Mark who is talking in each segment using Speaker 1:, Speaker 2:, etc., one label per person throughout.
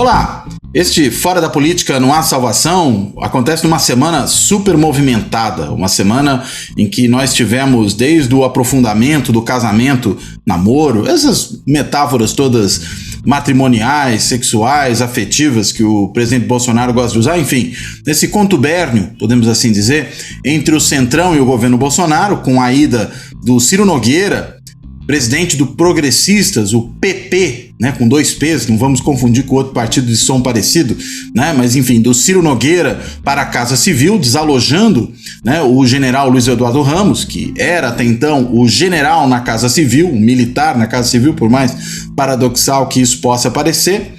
Speaker 1: Olá! Este Fora da Política Não Há Salvação acontece numa semana super movimentada, uma semana em que nós tivemos desde o aprofundamento do casamento, namoro, essas metáforas todas matrimoniais, sexuais, afetivas que o presidente Bolsonaro gosta de usar, enfim, nesse contubérnio, podemos assim dizer, entre o Centrão e o governo Bolsonaro, com a ida do Ciro Nogueira, presidente do Progressistas, o PP, né, com 2 P's, não vamos confundir com outro partido de som parecido, né, mas enfim, do Ciro Nogueira para a Casa Civil, desalojando, né, o general Luiz Eduardo Ramos, que era até então o general na Casa Civil, um militar na Casa Civil, por mais paradoxal que isso possa parecer.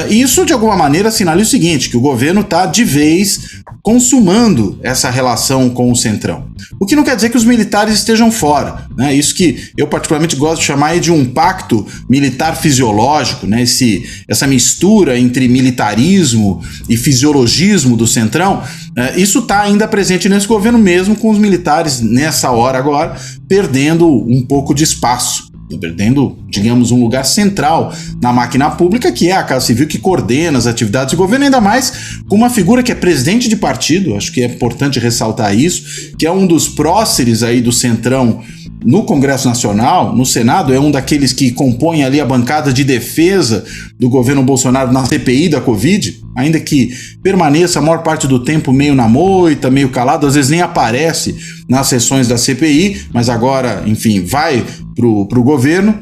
Speaker 1: Isso, de alguma maneira, sinaliza o seguinte, que o governo está de vez consumando essa relação com o Centrão. O que não quer dizer que os militares estejam fora, né? Isso que eu particularmente gosto de chamar de um pacto militar fisiológico, né? Essa mistura entre militarismo e fisiologismo do Centrão, isso está ainda presente nesse governo, mesmo com os militares, nessa hora agora, perdendo um pouco de espaço. Perdendo, digamos, um lugar central na máquina pública, que é a Casa Civil, que coordena as atividades do governo, ainda mais com uma figura que é presidente de partido, acho que é importante ressaltar isso, que é um dos próceres aí do Centrão no Congresso Nacional, no Senado, é um daqueles que compõem ali a bancada de defesa do governo Bolsonaro na CPI da Covid, ainda que permaneça a maior parte do tempo meio na moita, meio calado, às vezes nem aparece nas sessões da CPI, mas agora, enfim, vai pro governo.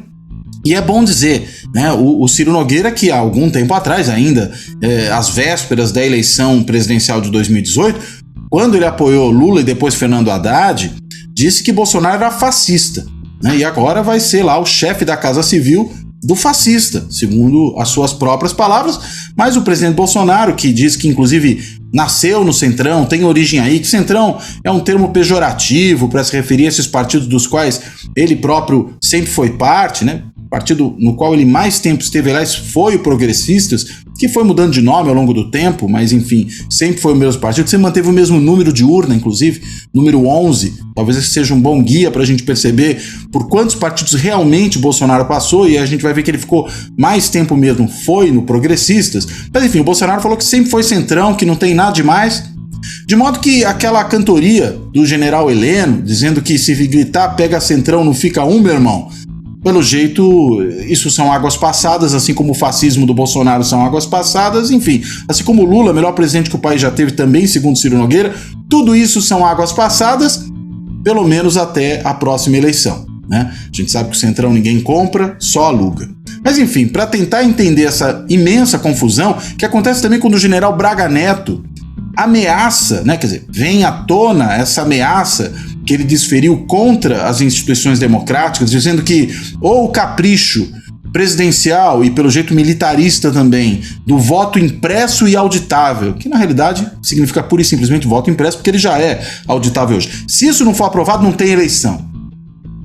Speaker 1: E é bom dizer, né, o Ciro Nogueira, que há algum tempo atrás, ainda às vésperas da eleição presidencial de 2018, quando ele apoiou Lula e depois Fernando Haddad, disse que Bolsonaro era fascista, né, e agora vai ser lá o chefe da Casa Civil do fascista, segundo as suas próprias palavras, mas o presidente Bolsonaro, que diz que inclusive nasceu no Centrão, tem origem aí, que Centrão é um termo pejorativo para se referir a esses partidos dos quais ele próprio sempre foi parte, né? O partido no qual ele mais tempo esteve lá foi o Progressistas, que foi mudando de nome ao longo do tempo, mas enfim, sempre foi o mesmo partido, sempre manteve o mesmo número de urna, inclusive, número 11, talvez esse seja um bom guia para a gente perceber por quantos partidos realmente Bolsonaro passou, e a gente vai ver que ele ficou mais tempo mesmo, foi no Progressistas, mas enfim, o Bolsonaro falou que sempre foi Centrão, que não tem nada demais, de modo que aquela cantoria do general Heleno, dizendo que se gritar pega Centrão não fica um, meu irmão, pelo jeito, isso são águas passadas, assim como o fascismo do Bolsonaro são águas passadas, enfim, assim como o Lula, melhor presidente que o país já teve também, segundo Ciro Nogueira, tudo isso são águas passadas, pelo menos até a próxima eleição, né? A gente sabe que o Centrão ninguém compra, só aluga. Mas enfim, para tentar entender essa imensa confusão, que acontece também quando o general Braga Neto ameaça, né? Quer dizer, vem à tona essa ameaça que ele desferiu contra as instituições democráticas, dizendo que ou o capricho presidencial e, pelo jeito, militarista também, do voto impresso e auditável, que na realidade significa pura e simplesmente voto impresso, porque ele já é auditável hoje. Se isso não for aprovado, não tem eleição.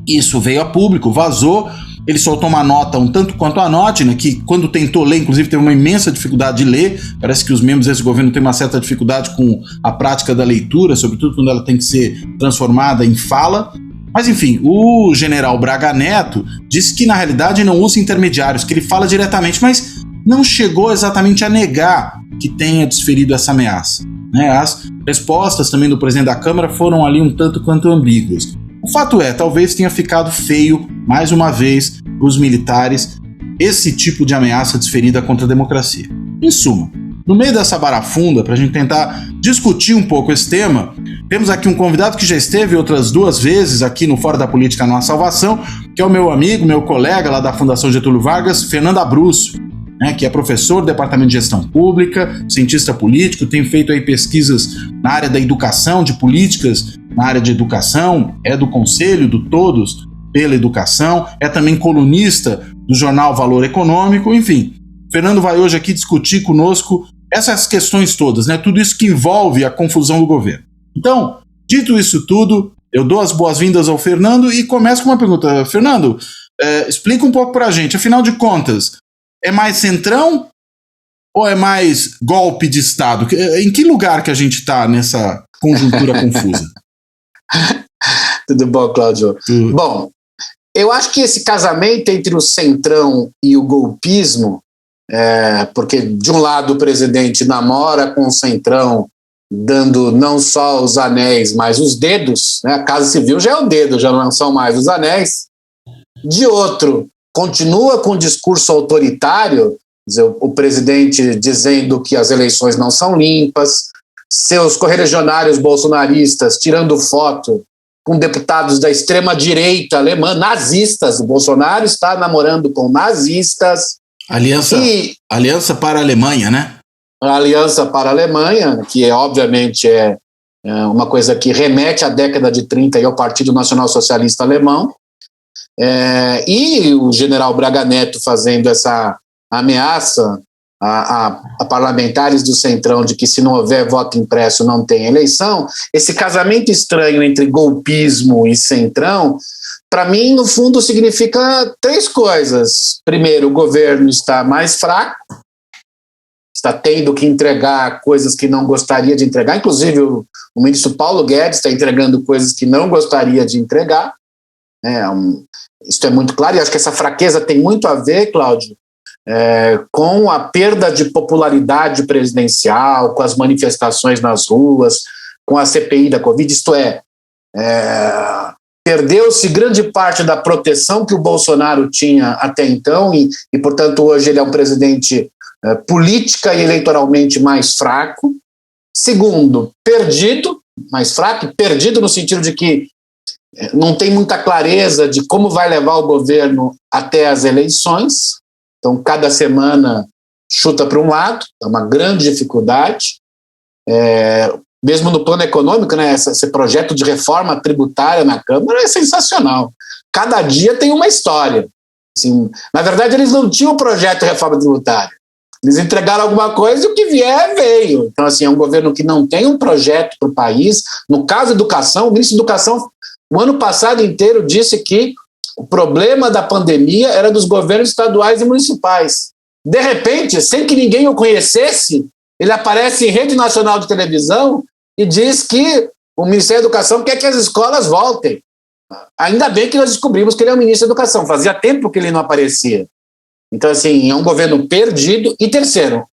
Speaker 1: Isso veio a público, vazou. Ele soltou uma nota um tanto quanto a nota, né, que quando tentou ler, inclusive teve uma imensa dificuldade de ler. Parece que os membros desse governo têm uma certa dificuldade com a prática da leitura, sobretudo quando ela tem que ser transformada em fala. Mas enfim, o general Braga Neto disse que na realidade não usa intermediários, que ele fala diretamente, mas não chegou exatamente a negar que tenha desferido essa ameaça, né? As respostas também do presidente da Câmara foram ali um tanto quanto ambíguas. O fato é, talvez tenha ficado feio, mais uma vez, para os militares, esse tipo de ameaça desferida contra a democracia. Em suma, no meio dessa barafunda, para a gente tentar discutir um pouco esse tema, temos aqui um convidado que já esteve outras 2 vezes aqui no Fora da Política Não Há Salvação, que é o meu amigo, meu colega lá da Fundação Getúlio Vargas, Fernando Abruzzo, né, que é professor do Departamento de Gestão Pública, cientista político, tem feito aí pesquisas na área da educação, de políticas na área de educação, é do Conselho do Todos pela Educação, é também colunista do jornal Valor Econômico, enfim. Fernando vai hoje aqui discutir conosco essas questões todas, né? Tudo isso que envolve a confusão do governo. Então, dito isso tudo, eu dou as boas-vindas ao Fernando e começo com uma pergunta. Fernando, explica um pouco pra gente, afinal de contas, é mais Centrão ou é mais golpe de Estado? Em que lugar que a gente está nessa conjuntura confusa?
Speaker 2: Tudo bom, Cláudio? Bom, eu acho que esse casamento entre o Centrão e o golpismo porque de um lado o presidente namora com o Centrão, dando não só os anéis, mas os dedos, né? A Casa Civil já é o dedo, já não são mais os anéis. De outro, continua com o discurso autoritário, dizer, o presidente dizendo que as eleições não são limpas, seus correligionários bolsonaristas tirando foto com deputados da extrema-direita alemã, nazistas. O Bolsonaro está namorando com nazistas.
Speaker 1: Aliança para a Alemanha, né?
Speaker 2: A Aliança para a Alemanha, que obviamente é uma coisa que remete à década de 30 e ao Partido Nacional Socialista Alemão. E o general Braga Neto fazendo essa ameaça a parlamentares do Centrão de que se não houver voto impresso não tem eleição. Esse casamento estranho entre golpismo e Centrão, para mim, no fundo, significa três coisas. Primeiro, o governo está mais fraco, está tendo que entregar coisas que não gostaria de entregar, inclusive o ministro Paulo Guedes está entregando coisas que não gostaria de entregar. Isso é muito claro, e acho que essa fraqueza tem muito a ver, Cláudio, com a perda de popularidade presidencial, com as manifestações nas ruas, com a CPI da Covid, isto perdeu-se grande parte da proteção que o Bolsonaro tinha até então, e portanto hoje ele é um presidente política e eleitoralmente mais fraco. Segundo, mais fraco, perdido no sentido de que não tem muita clareza de como vai levar o governo até as eleições. Então, cada semana chuta para um lado, é uma grande dificuldade. Mesmo no plano econômico, né, esse projeto de reforma tributária na Câmara é sensacional. Cada dia tem uma história. Assim, na verdade, eles não tinham projeto de reforma tributária. Eles entregaram alguma coisa e o que vier, veio. Então, assim, é um governo que não tem um projeto para o país. No caso da educação, o ministro da Educação, o ano passado inteiro, disse que o problema da pandemia era dos governos estaduais e municipais. De repente, sem que ninguém o conhecesse, ele aparece em rede nacional de televisão e diz que o Ministério da Educação quer que as escolas voltem. Ainda bem que nós descobrimos que ele é o ministro da Educação. Fazia tempo que ele não aparecia. Então, assim, é um governo perdido. E terceiro,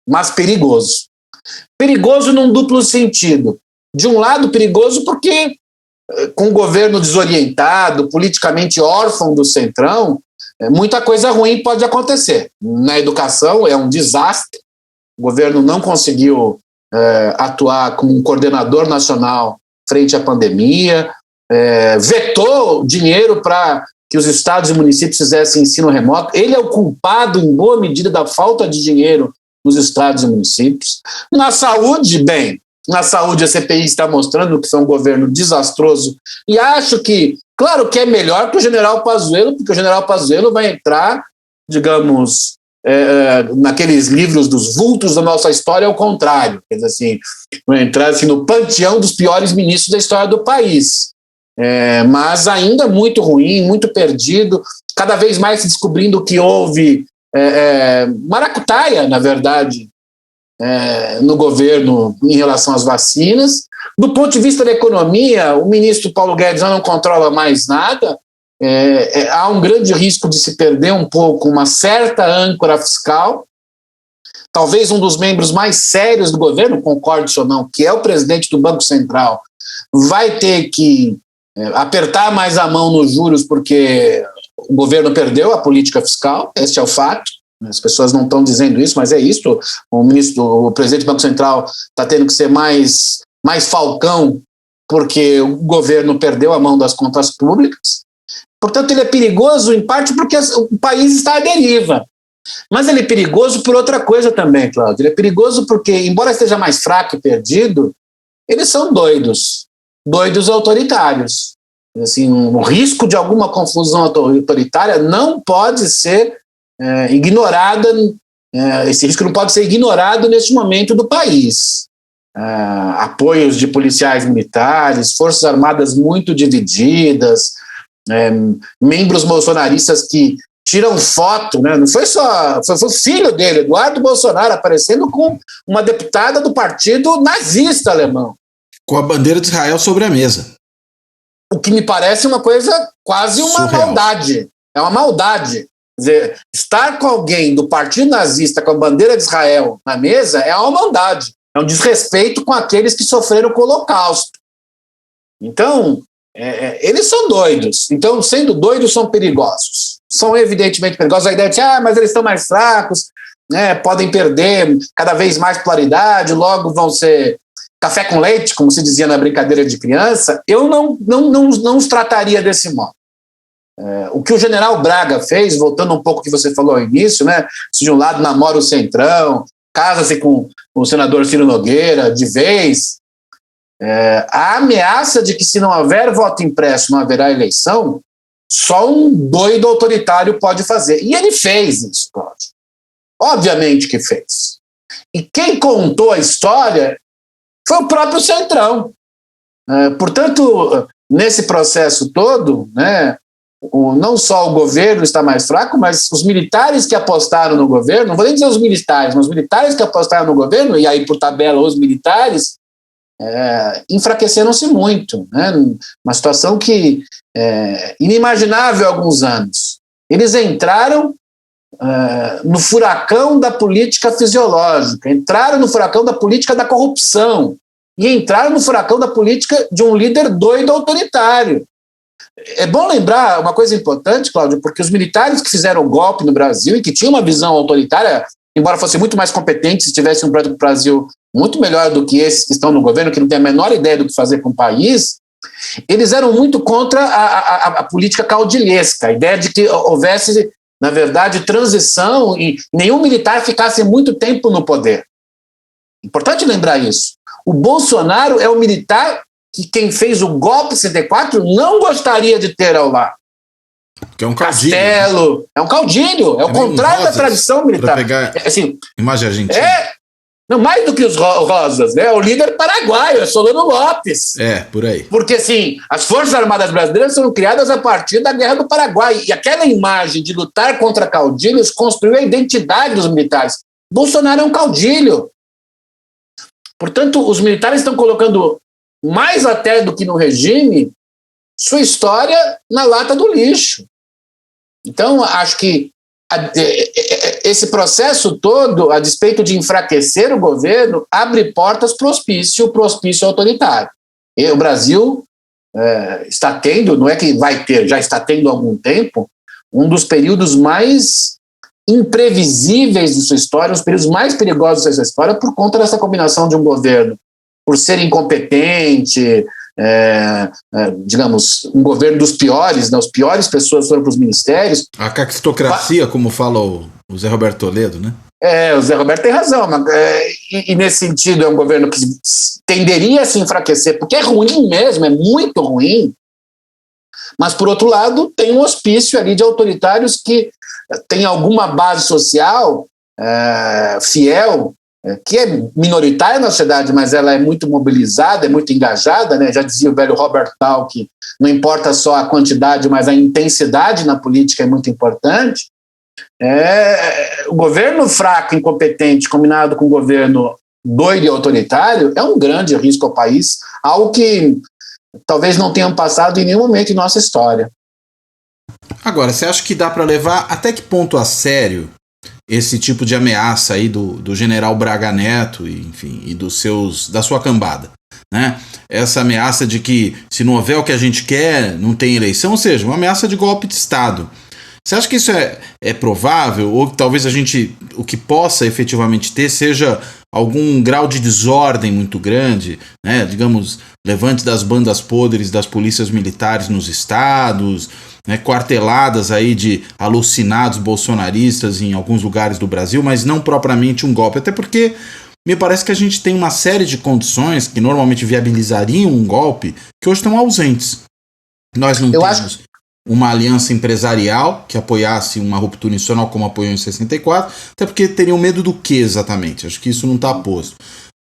Speaker 2: mas perigoso. Perigoso num duplo sentido. De um lado, perigoso porque com o governo desorientado, politicamente órfão do Centrão, muita coisa ruim pode acontecer. Na educação é um desastre, o governo não conseguiu atuar como um coordenador nacional frente à pandemia, vetou dinheiro para que os estados e municípios fizessem ensino remoto. Ele é o culpado, em boa medida, da falta de dinheiro nos estados e municípios. Na saúde, na saúde, a CPI está mostrando que foi um governo desastroso, e acho que, claro que é melhor que o general Pazuello, porque o general Pazuello vai entrar, digamos, naqueles livros dos vultos da nossa história, ao contrário, quer dizer assim, vai entrar assim, no panteão dos piores ministros da história do país. Mas ainda muito ruim, muito perdido, cada vez mais se descobrindo que houve maracutaia, na verdade, no governo em relação às vacinas. Do ponto de vista da economia, o ministro Paulo Guedes já não controla mais nada. Há um grande risco de se perder um pouco uma certa âncora fiscal. Talvez um dos membros mais sérios do governo, concorde ou não, que é o presidente do Banco Central, vai ter que apertar mais a mão nos juros porque o governo perdeu a política fiscal, esse é o fato. As pessoas não estão dizendo isso, mas é isso. O presidente do Banco Central está tendo que ser mais falcão porque o governo perdeu a mão das contas públicas. Portanto, ele é perigoso, em parte, porque o país está à deriva. Mas ele é perigoso por outra coisa também, Cláudio. Ele é perigoso porque, embora esteja mais fraco e perdido, eles são doidos autoritários. Assim, o risco de alguma confusão autoritária não pode ser ignorada, esse risco não pode ser ignorado neste momento do país. Apoios de policiais militares, forças armadas muito divididas, membros bolsonaristas que tiram foto, né? Não foi só, foi o filho dele, Eduardo Bolsonaro, aparecendo com uma deputada do partido nazista alemão.
Speaker 1: Com a bandeira de Israel sobre a mesa.
Speaker 2: O que me parece uma coisa, quase uma surreal. Maldade. É uma maldade. Quer dizer, estar com alguém do partido nazista com a bandeira de Israel na mesa é uma maldade, é um desrespeito com aqueles que sofreram o Holocausto. Então, eles são doidos. Então, sendo doidos, são perigosos. São evidentemente perigosos. A ideia de mas eles estão mais fracos, né, podem perder cada vez mais polaridade, logo vão ser café com leite, como se dizia na brincadeira de criança. Eu não os trataria desse modo. O que o general Braga fez, voltando um pouco ao que você falou ao início, né, se de um lado namora o Centrão, casa-se com o senador Ciro Nogueira de vez, a ameaça de que se não houver voto impresso não haverá eleição, só um doido autoritário pode fazer. E ele fez isso, Cláudio. Obviamente que fez. E quem contou a história foi o próprio Centrão. Portanto, nesse processo todo, né, não só o governo está mais fraco, mas os militares que apostaram no governo, não vou nem dizer os militares, mas os militares que apostaram no governo, e aí por tabela os militares, enfraqueceram-se muito, né? Uma situação que inimaginável há alguns anos. Eles entraram no furacão da política fisiológica, entraram no furacão da política da corrupção e entraram no furacão da política de um líder doido autoritário. É bom lembrar uma coisa importante, Cláudio, porque os militares que fizeram o golpe no Brasil e que tinham uma visão autoritária, embora fossem muito mais competentes se tivessem um projeto do Brasil muito melhor do que esses que estão no governo, que não têm a menor ideia do que fazer com o país, eles eram muito contra a política caudilhesca, a ideia de que houvesse, na verdade, transição e nenhum militar ficasse muito tempo no poder. Importante lembrar isso. O Bolsonaro é o militar que quem fez o golpe 64 não gostaria de ter ao lado.
Speaker 1: Que é um caudilho.
Speaker 2: Castelo, é um caudilho, é o contrário da tradição militar.
Speaker 1: Pegar
Speaker 2: assim,
Speaker 1: imagem argentina.
Speaker 2: Não, mais do que os rosas, né? O líder paraguaio, é Solano Lopes.
Speaker 1: Por aí.
Speaker 2: Porque, assim, as Forças Armadas Brasileiras foram criadas a partir da Guerra do Paraguai. E aquela imagem de lutar contra caudilhos construiu a identidade dos militares. Bolsonaro é um caudilho. Portanto, os militares estão colocando, mais até do que no regime, sua história na lata do lixo. Então, acho que esse processo todo, a despeito de enfraquecer o governo, abre portas para o hospício autoritário. E o Brasil está tendo, não é que vai ter, já está tendo há algum tempo, um dos períodos mais imprevisíveis de sua história, os períodos mais perigosos da sua história, por conta dessa combinação de um governo, por ser incompetente, digamos, um governo dos piores, né? As piores pessoas foram para os ministérios.
Speaker 1: A caquistocracia, como fala o Zé Roberto Toledo, né?
Speaker 2: O Zé Roberto tem razão, mas, e nesse sentido é um governo que tenderia a se enfraquecer, porque é ruim mesmo, é muito ruim, mas por outro lado tem um hospício ali de autoritários que tem alguma base social fiel, que é minoritária na sociedade, mas ela é muito mobilizada, é muito engajada, né? Já dizia o velho Robert Dahl que não importa só a quantidade, mas a intensidade na política é muito importante. O governo fraco, incompetente, combinado com o governo doido e autoritário, é um grande risco ao país, algo que talvez não tenham passado em nenhum momento em nossa história.
Speaker 1: Agora, você acha que dá para levar até que ponto a sério esse tipo de ameaça aí do general Braga Neto e da sua cambada, né? Essa ameaça de que se não houver o que a gente quer, não tem eleição, ou seja, uma ameaça de golpe de Estado. Você acha que isso é provável, ou que talvez o que possa efetivamente ter seja algum grau de desordem muito grande, né? Digamos, levante das bandas podres das polícias militares nos estados, né? Quarteladas aí de alucinados bolsonaristas em alguns lugares do Brasil, mas não propriamente um golpe, até porque me parece que a gente tem uma série de condições que normalmente viabilizariam um golpe que hoje estão ausentes. Nós não temos uma aliança empresarial que apoiasse uma ruptura institucional como apoiou em 64, até porque teriam medo do que exatamente? Acho que isso não está posto.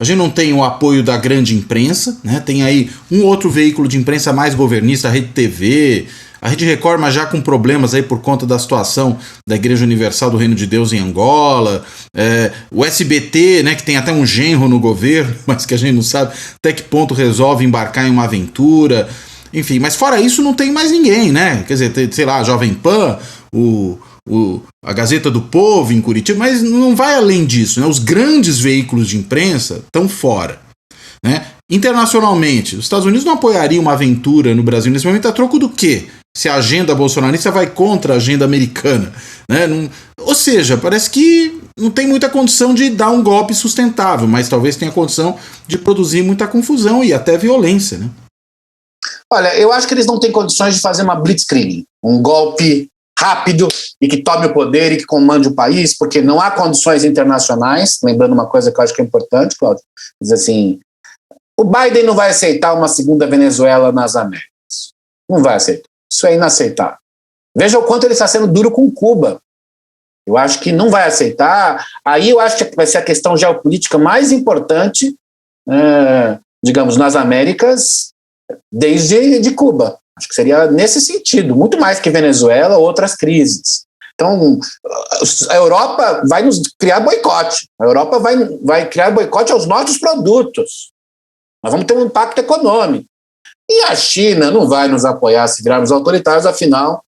Speaker 1: A gente não tem o apoio da grande imprensa, né? Tem aí um outro veículo de imprensa mais governista, a Rede TV, a Rede Record, mas já com problemas aí por conta da situação da Igreja Universal do Reino de Deus em Angola, o SBT, né, que tem até um genro no governo, mas que a gente não sabe até que ponto resolve embarcar em uma aventura. Enfim, mas fora isso não tem mais ninguém, né? Quer dizer, sei lá, a Jovem Pan, o a Gazeta do Povo em Curitiba, mas não vai além disso, né? Os grandes veículos de imprensa estão fora, né? Internacionalmente, os Estados Unidos não apoiariam uma aventura no Brasil nesse momento a troco do quê? Se a agenda bolsonarista vai contra a agenda americana, né? Ou seja, parece que não tem muita condição de dar um golpe sustentável, mas talvez tenha condição de produzir muita confusão e até violência, né?
Speaker 2: Olha, eu acho que eles não têm condições de fazer uma blitzkrieg, um golpe rápido e que tome o poder e que comande o país, porque não há condições internacionais. Lembrando uma coisa que eu acho que é importante, Cláudio, diz assim, o Biden não vai aceitar uma segunda Venezuela nas Américas. Não vai aceitar. Isso é inaceitável. Veja o quanto ele está sendo duro com Cuba. Eu acho que não vai aceitar. Aí eu acho que vai ser a questão geopolítica mais importante, digamos, nas Américas, desde de Cuba. Acho que seria nesse sentido, muito mais que Venezuela ou outras crises. Então, a Europa vai nos criar boicote. A Europa vai criar boicote aos nossos produtos. Nós vamos ter um impacto econômico. E a China não vai nos apoiar se virarmos autoritários, afinal,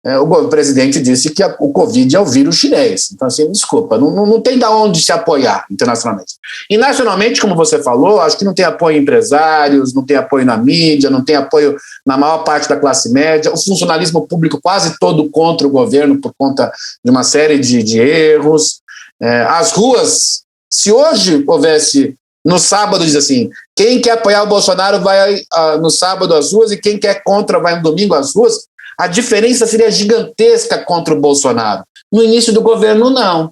Speaker 2: o presidente disse que o Covid é o vírus chinês. Então, assim, desculpa, não tem de onde se apoiar internacionalmente. E nacionalmente, como você falou, acho que não tem apoio em empresários, não tem apoio na mídia, não tem apoio na maior parte da classe média, o funcionalismo público quase todo contra o governo por conta de uma série de erros. As ruas, se hoje houvesse, no sábado, diz assim, quem quer apoiar o Bolsonaro vai no sábado às ruas e quem quer contra vai no domingo às ruas, a diferença seria gigantesca contra o Bolsonaro. No início do governo, não.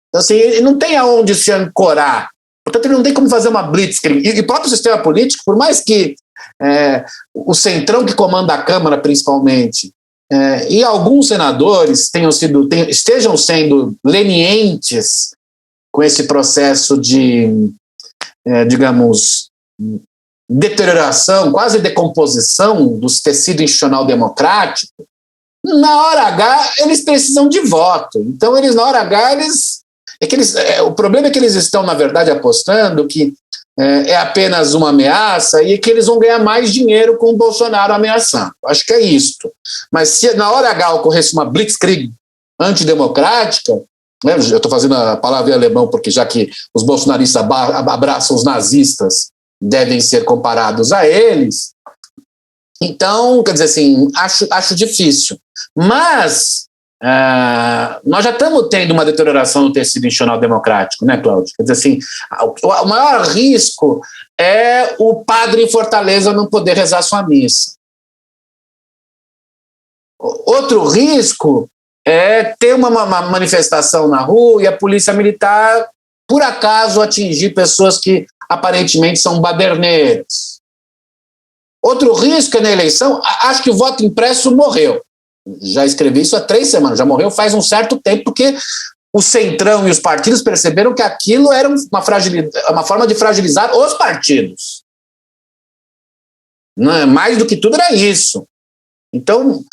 Speaker 2: Então, assim, ele não tem aonde se ancorar. Portanto, ele não tem como fazer uma blitzkrieg. E o próprio sistema político, por mais que o centrão que comanda a Câmara, principalmente, e alguns senadores estejam sendo lenientes com esse processo de, digamos, deterioração, quase decomposição do tecido institucional democrático, na hora H eles precisam de voto. Então, na hora H, o problema é que eles estão, na verdade, apostando que é apenas uma ameaça e que eles vão ganhar mais dinheiro com o Bolsonaro ameaçando. Acho que é isso. Mas se na hora H ocorresse uma blitzkrieg antidemocrática, né, eu estou fazendo a palavra em alemão porque já que os bolsonaristas abraçam os nazistas, devem ser comparados a eles. Então, quer dizer assim, acho difícil. Mas nós já estamos tendo uma deterioração no tecido institucional democrático, né, Cláudio? Quer dizer assim, o maior risco é o padre em Fortaleza não poder rezar sua missa. Outro risco é ter uma manifestação na rua e a polícia militar, por acaso, atingir pessoas que aparentemente são baderneiras. Outro risco é na eleição, acho que o voto impresso morreu. Já escrevi isso há 3 semanas, já morreu faz um certo tempo, porque o Centrão e os partidos perceberam que aquilo era uma forma de fragilizar os partidos. Não, mais do que tudo era isso. Então,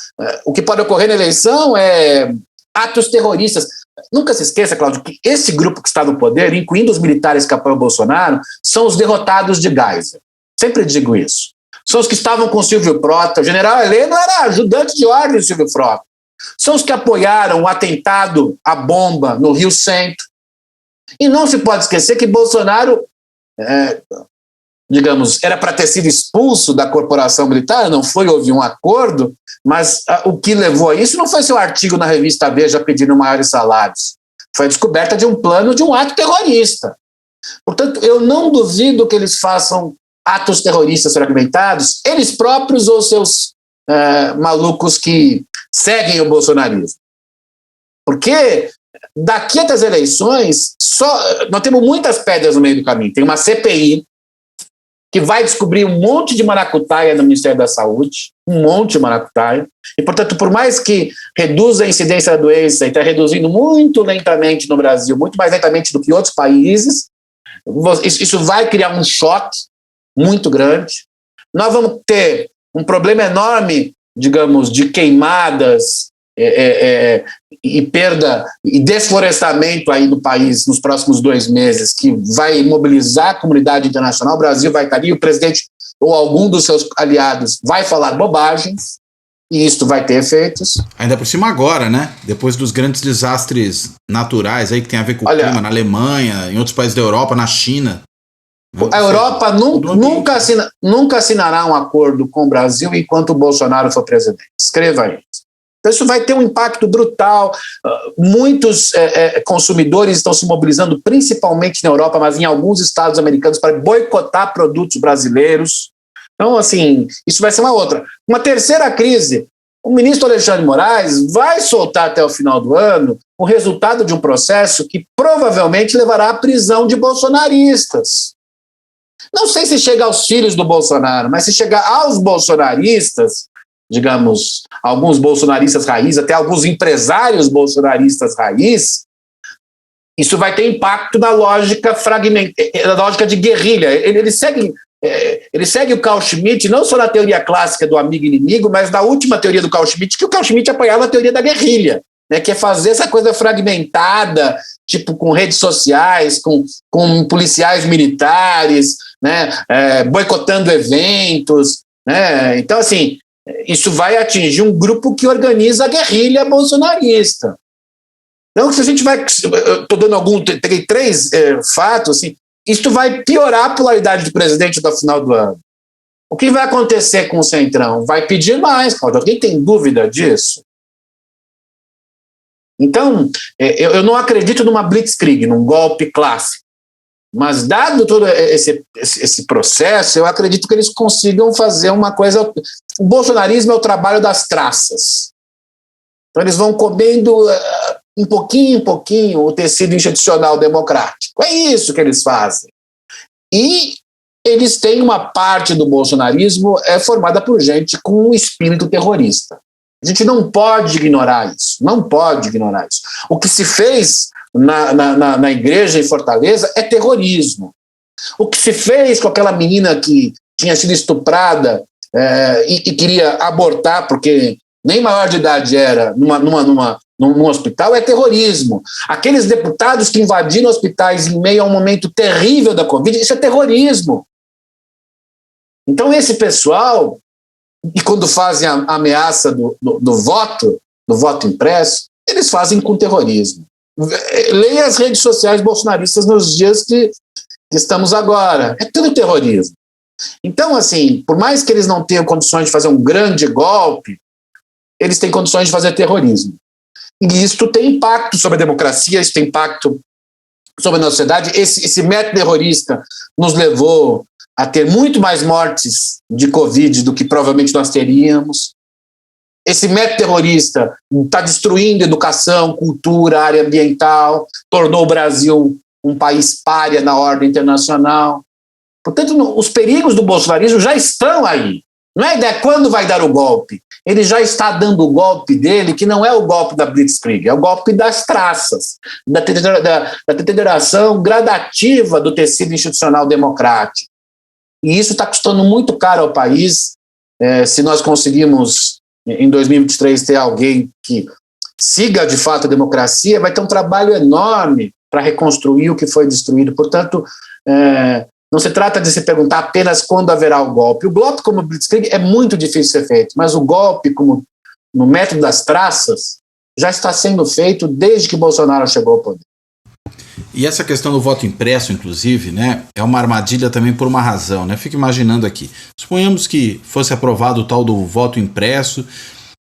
Speaker 2: o que pode ocorrer na eleição é atos terroristas. Nunca se esqueça, Cláudio, que esse grupo que está no poder, incluindo os militares que apoiam o Bolsonaro, são os derrotados de Geisel. Sempre digo isso. São os que estavam com Silvio Frota. O general Heleno era ajudante de ordem do Silvio Frota. São os que apoiaram o atentado à bomba no Rio Centro. E não se pode esquecer que Bolsonaro, digamos, era para ter sido expulso da corporação militar, não foi, houve um acordo, mas o que levou a isso não foi seu artigo na revista Veja pedindo maiores salários. Foi a descoberta de um plano de um ato terrorista. Portanto, eu não duvido que eles façam atos terroristas fragmentados, eles próprios ou seus malucos que seguem o bolsonarismo. Porque daqui até as eleições, nós temos muitas pedras no meio do caminho. Tem uma CPI que vai descobrir um monte de maracutaia no Ministério da Saúde, um monte de maracutaia, e, portanto, por mais que reduza a incidência da doença, e está reduzindo muito lentamente no Brasil, muito mais lentamente do que outros países, isso vai criar um choque muito grande. Nós vamos ter um problema enorme, digamos, de queimadas e perda e desflorestamento aí no país nos próximos 2 meses, que vai mobilizar a comunidade internacional. O Brasil vai estar ali, o presidente ou algum dos seus aliados vai falar bobagens. E isto vai ter efeitos.
Speaker 1: Ainda por cima agora, né? Depois dos grandes desastres naturais aí que tem a ver com o clima na Alemanha, em outros países da Europa, na China.
Speaker 2: A Europa nunca assinará um acordo com o Brasil enquanto o Bolsonaro for presidente. Escreva isso. Então, isso vai ter um impacto brutal. Muitos consumidores estão se mobilizando, principalmente na Europa, mas em alguns estados americanos, para boicotar produtos brasileiros. Então, assim, isso vai ser uma outra. Uma terceira crise. O ministro Alexandre de Moraes vai soltar até o final do ano o resultado de um processo que provavelmente levará à prisão de bolsonaristas. Não sei se chega aos filhos do Bolsonaro, mas se chegar aos bolsonaristas, digamos, alguns bolsonaristas raiz, até alguns empresários bolsonaristas raiz, isso vai ter impacto na lógica na lógica de guerrilha. Ele segue o Carl Schmitt não só na teoria clássica do amigo-inimigo, mas na última teoria do Carl Schmitt, que o Carl Schmitt apoiava a teoria da guerrilha, né, que é fazer essa coisa fragmentada, tipo com redes sociais, com policiais militares, né, boicotando eventos. Né? Então, assim, isso vai atingir um grupo que organiza a guerrilha bolsonarista. Então, se a gente vai... Estou dando peguei três fatos, assim, isto vai piorar a polaridade do presidente até o final do ano. O que vai acontecer com o Centrão? Vai pedir mais, Cláudio. Alguém tem dúvida disso? Então, eu não acredito numa blitzkrieg, num golpe clássico. Mas, dado todo esse processo, eu acredito que eles consigam fazer uma coisa... O bolsonarismo é o trabalho das traças. Então, eles vão comendo um pouquinho em pouquinho o tecido institucional democrático. É isso que eles fazem. E eles têm uma parte do bolsonarismo formada por gente com um espírito terrorista. A gente não pode ignorar isso. Não pode ignorar isso. O que se fez na igreja em Fortaleza é terrorismo. O que se fez com aquela menina que tinha sido estuprada e queria abortar porque nem maior de idade era num hospital é terrorismo. Aqueles deputados que invadiram hospitais em meio a um momento terrível da Covid, isso é terrorismo. Então esse pessoal, e quando fazem a ameaça do voto impresso, eles fazem com terrorismo. Leia as redes sociais bolsonaristas nos dias que estamos agora. É tudo terrorismo. Então, assim, por mais que eles não tenham condições de fazer um grande golpe, eles têm condições de fazer terrorismo. E isso tem impacto sobre a democracia, isso tem impacto sobre a nossa sociedade. Esse método terrorista nos levou a ter muito mais mortes de Covid do que provavelmente nós teríamos. Esse método terrorista está destruindo educação, cultura, área ambiental, tornou o Brasil um país pária na ordem internacional. Portanto, os perigos do bolsonarismo já estão aí. Não é a ideia quando vai dar o golpe. Ele já está dando o golpe dele, que não é o golpe da Blitzkrieg, é o golpe das traças, da deterioração gradativa do tecido institucional democrático. E isso está custando muito caro ao país. Se nós conseguimos, em 2023, ter alguém que siga de fato a democracia, vai ter um trabalho enorme para reconstruir o que foi destruído. Portanto, não se trata de se perguntar apenas quando haverá o golpe. O golpe como Blitzkrieg é muito difícil de ser feito, mas o golpe como no método das traças já está sendo feito desde que Bolsonaro chegou ao poder.
Speaker 1: E essa questão do voto impresso, inclusive, né, é uma armadilha também por uma razão, né? Fico imaginando aqui. Suponhamos que fosse aprovado o tal do voto impresso,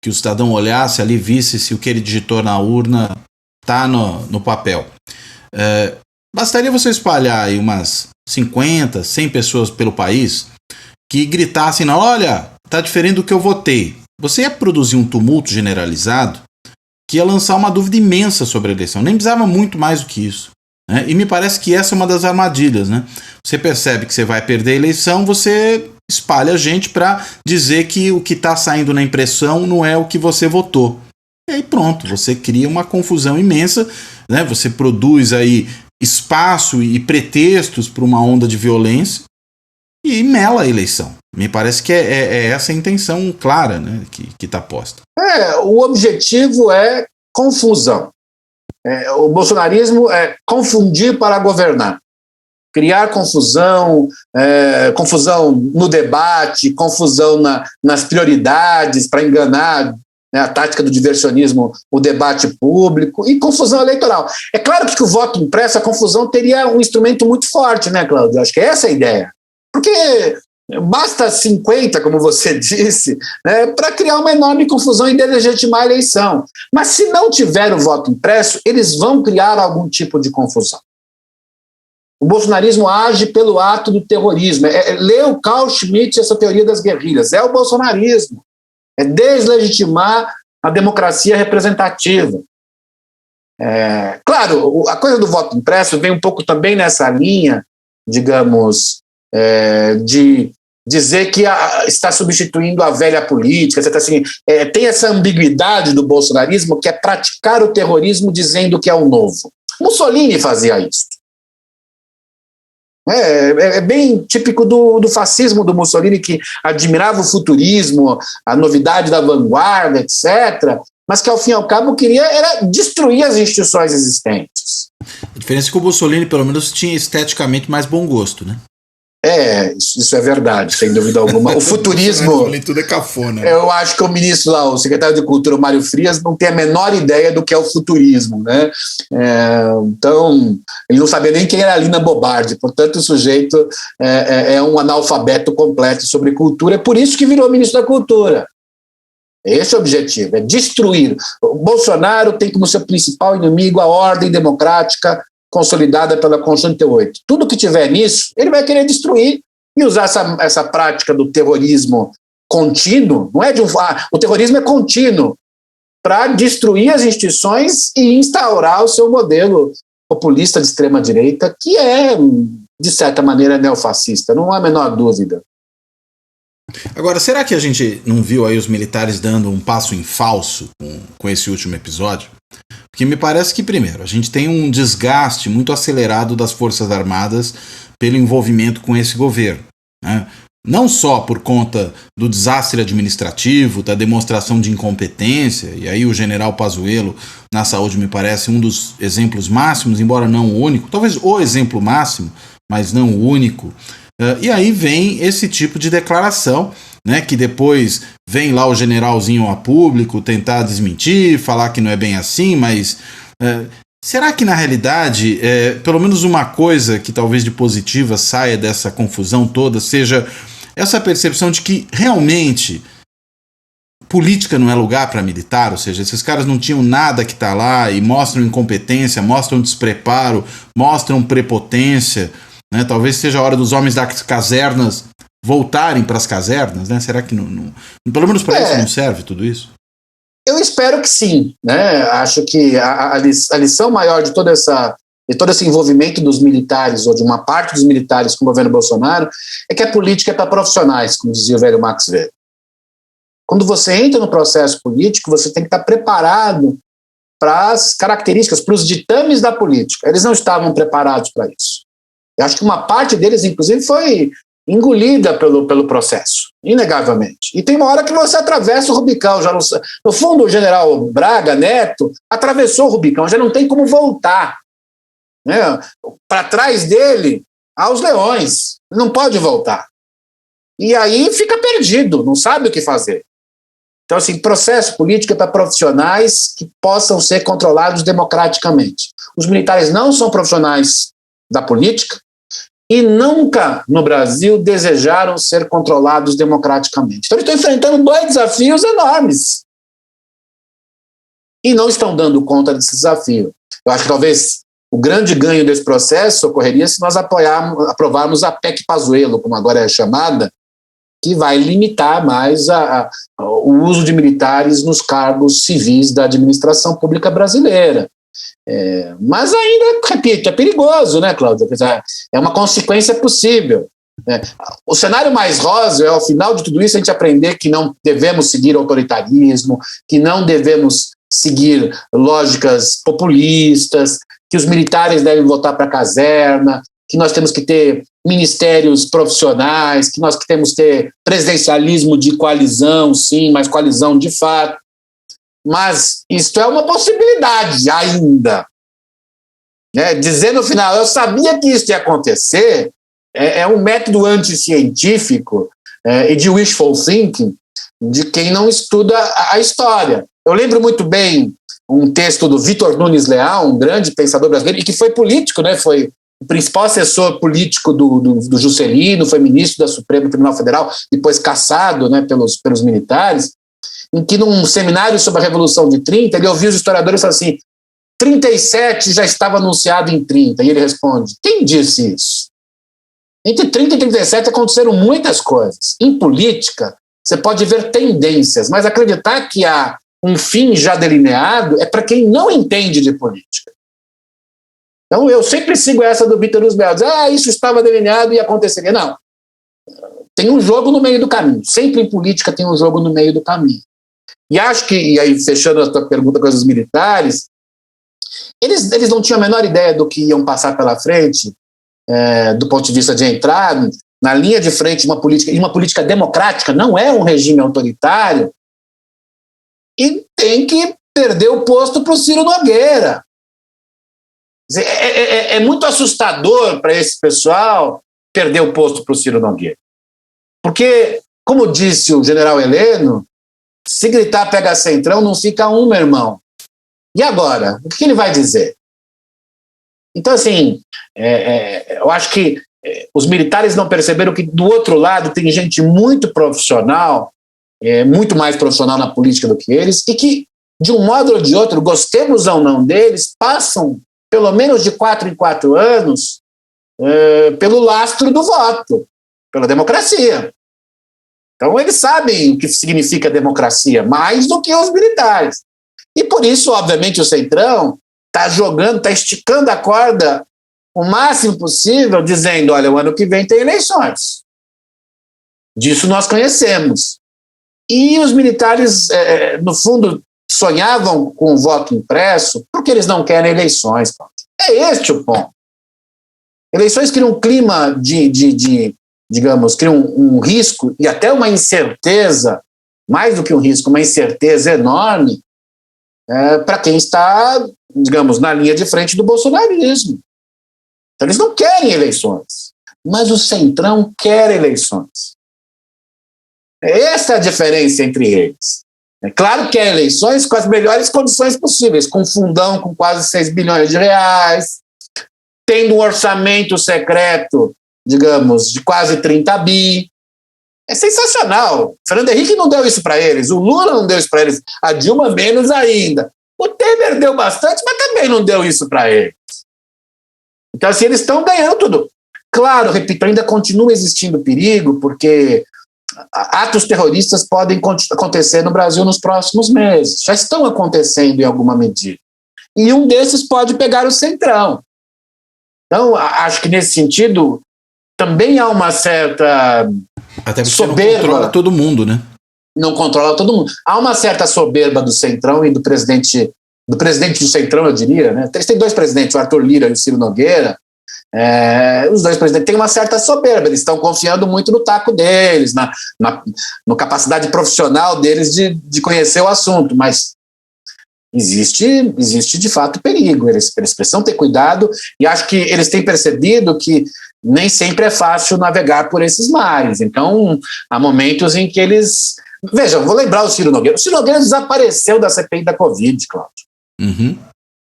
Speaker 1: que o cidadão olhasse ali, visse se o que ele digitou na urna está no papel. Bastaria você espalhar aí umas 50, 100 pessoas pelo país que gritassem, olha, está diferente do que eu votei. Você ia produzir um tumulto generalizado que ia lançar uma dúvida imensa sobre a eleição. Nem precisava muito mais do que isso. Né? E me parece que essa é uma das armadilhas. Né? Você percebe que você vai perder a eleição, você espalha gente para dizer que o que está saindo na impressão não é o que você votou. E aí pronto, você cria uma confusão imensa, né? Você produz aí espaço e pretextos para uma onda de violência e mela a eleição. Me parece que é essa a intenção clara, né, que está posta.
Speaker 2: O objetivo é confusão. O bolsonarismo é confundir para governar. criar confusão, confusão no debate, confusão nas prioridades para enganar, né, a tática do diversionismo, o debate público e confusão eleitoral. É claro que o voto impresso, a confusão teria um instrumento muito forte, né, Cláudio? Acho que é essa a ideia. Porque basta 50, como você disse, né, para criar uma enorme confusão e delegitimar a eleição. Mas se não tiver o voto impresso, eles vão criar algum tipo de confusão. O bolsonarismo age pelo ato do terrorismo. Lê o Carl Schmitt, essa teoria das guerrilhas. É o bolsonarismo. É deslegitimar a democracia representativa. Claro, a coisa do voto impresso vem um pouco também nessa linha, digamos, de dizer que está substituindo a velha política. Você tá assim, tem essa ambiguidade do bolsonarismo, que é praticar o terrorismo dizendo que é o novo. Mussolini fazia isso. É bem típico do fascismo do Mussolini, que admirava o futurismo, a novidade da vanguarda, etc., mas que, ao fim e ao cabo, queria era destruir as instituições existentes.
Speaker 1: A diferença é que o Mussolini, pelo menos, tinha esteticamente mais bom gosto, né?
Speaker 2: Isso é verdade, sem dúvida alguma. O futurismo...
Speaker 1: tudo é cafona.
Speaker 2: Eu acho que o ministro lá, o secretário de Cultura, o Mário Frias, não tem a menor ideia do que é o futurismo, né? Então, ele não sabia nem quem era a Lina Bobardi, portanto, o sujeito é um analfabeto completo sobre cultura, é por isso que virou ministro da Cultura. Esse é o objetivo, é destruir. O Bolsonaro tem como seu principal inimigo a ordem democrática consolidada pela Constituição de 88. Tudo que tiver nisso, ele vai querer destruir e usar essa prática do terrorismo contínuo, não é o terrorismo é contínuo, para destruir as instituições e instaurar o seu modelo populista de extrema-direita, que é, de certa maneira, neofascista, não há a menor dúvida.
Speaker 1: Agora, será que a gente não viu aí os militares dando um passo em falso com esse último episódio? Porque me parece que, primeiro, a gente tem um desgaste muito acelerado das Forças Armadas pelo envolvimento com esse governo, né? Não só por conta do desastre administrativo, da demonstração de incompetência, e aí o general Pazuello na saúde me parece um dos exemplos máximos, embora não o único, talvez o exemplo máximo, mas não o único. E aí vem esse tipo de declaração, né, que depois vem lá o generalzinho a público tentar desmentir, falar que não é bem assim, mas será que na realidade, pelo menos uma coisa que talvez de positiva saia dessa confusão toda, seja essa percepção de que realmente política não é lugar para militar, ou seja, esses caras não tinham nada que tá lá e mostram incompetência, mostram despreparo, mostram prepotência, né? Talvez seja a hora dos homens das casernas voltarem para as casernas, né? Será que não pelo menos para isso não serve tudo isso?
Speaker 2: Eu espero que sim, né? Acho que a lição maior de todo esse envolvimento dos militares, ou de uma parte dos militares com o governo Bolsonaro, é que a política é para profissionais, como dizia o velho Max Weber. Quando você entra no processo político, você tem que estar preparado para as características, para os ditames da política. Eles não estavam preparados para isso. Eu acho que uma parte deles, inclusive, foi engolida pelo processo, inegavelmente. E tem uma hora que você atravessa o Rubicão. Já no fundo, o general Braga Neto atravessou o Rubicão, já não tem como voltar, né? Para trás dele, há os leões, não pode voltar. E aí fica perdido, não sabe o que fazer. Então, assim, processo político é para profissionais que possam ser controlados democraticamente. Os militares não são profissionais da política e nunca no Brasil desejaram ser controlados democraticamente. Então, eles estão enfrentando dois desafios enormes e não estão dando conta desse desafio. Eu acho que talvez o grande ganho desse processo ocorreria se nós aprovarmos a PEC Pazuello, como agora é chamada, que vai limitar mais o uso de militares nos cargos civis da administração pública brasileira. Mas ainda, repito, é perigoso, né, Cláudio? É uma consequência possível. O cenário mais rosa é, ao final de tudo isso, a gente aprender que não devemos seguir autoritarismo, que não devemos seguir lógicas populistas, que os militares devem voltar para a caserna, que nós temos que ter ministérios profissionais, que nós temos que ter presidencialismo de coalizão, sim, mas coalizão de fato. Mas isto é uma possibilidade ainda. né, dizer no final, eu sabia que isso ia acontecer, é um método anticientífico e de wishful thinking de quem não estuda a história. Eu lembro muito bem um texto do Vitor Nunes Leal, um grande pensador brasileiro, e que foi político, né, foi o principal assessor político do Juscelino, foi ministro da Supremo Tribunal Federal, depois cassado, né, pelos militares, em que num seminário sobre a Revolução de 30, ele ouviu os historiadores falar assim, 37 já estava anunciado em 30, e ele responde, quem disse isso? Entre 30 e 37 aconteceram muitas coisas. Em política, você pode ver tendências, mas acreditar que há um fim já delineado é para quem não entende de política. Então, eu sempre sigo essa do Vitor Nunes Leal, isso estava delineado e aconteceria. Não. Tem um jogo no meio do caminho. Sempre em política tem um jogo no meio do caminho. E acho que, e aí fechando a tua pergunta com os militares, eles não tinham a menor ideia do que iam passar pela frente, do ponto de vista de entrar na linha de frente de uma política democrática, não é um regime autoritário, e tem que perder o posto para o Ciro Nogueira. É muito assustador para esse pessoal perder o posto para o Ciro Nogueira. Porque, como disse o general Heleno, se gritar pega centrão, não fica um, meu irmão. E agora? O que ele vai dizer? Então, assim, eu acho que os militares não perceberam que do outro lado tem gente muito profissional, muito mais profissional na política do que eles, e que, de um modo ou de outro, gostemos ou não deles, passam pelo menos de 4 em 4 anos pelo lastro do voto, pela democracia. Então, eles sabem o que significa democracia, mais do que os militares. E por isso, obviamente, o Centrão está jogando, está esticando a corda o máximo possível, dizendo, olha, o ano que vem tem eleições. Disso nós conhecemos. E os militares, no fundo, sonhavam com o voto impresso porque eles não querem eleições. É este o ponto. Eleições criam um clima digamos, criam um risco e até uma incerteza, mais do que um risco, uma incerteza enorme para quem está, digamos, na linha de frente do bolsonarismo. Então, eles não querem eleições, mas o Centrão quer eleições. Essa é a diferença entre eles. É claro que é eleições com as melhores condições possíveis, com fundão com quase 6 bilhões de reais, tendo um orçamento secreto, digamos, de quase 30 bi. É sensacional. Fernando Henrique não deu isso para eles, o Lula não deu isso para eles, a Dilma menos ainda. O Temer deu bastante, mas também não deu isso para eles. Então, assim, eles estão ganhando tudo. Claro, repito, ainda continua existindo perigo, porque atos terroristas podem acontecer no Brasil nos próximos meses. Já estão acontecendo em alguma medida. E um desses pode pegar o Centrão. Então, acho que nesse sentido também há uma certa
Speaker 1: até porque
Speaker 2: soberba.
Speaker 1: Não controla todo mundo, né?
Speaker 2: Não controla todo mundo. Há uma certa soberba do Centrão e do presidente do Centrão, eu diria, né? Tem 2 presidentes, o Arthur Lira e o Ciro Nogueira. Os 2 presidentes têm uma certa soberba, eles estão confiando muito no taco deles, na capacidade profissional deles de conhecer o assunto, mas existe de fato perigo, eles precisam ter cuidado, e acho que eles têm percebido que nem sempre é fácil navegar por esses mares. Então, há momentos em que eles... Vejam, vou lembrar o Ciro Nogueira. O Ciro Nogueira desapareceu da CPI da Covid, Cláudio.
Speaker 1: Uhum.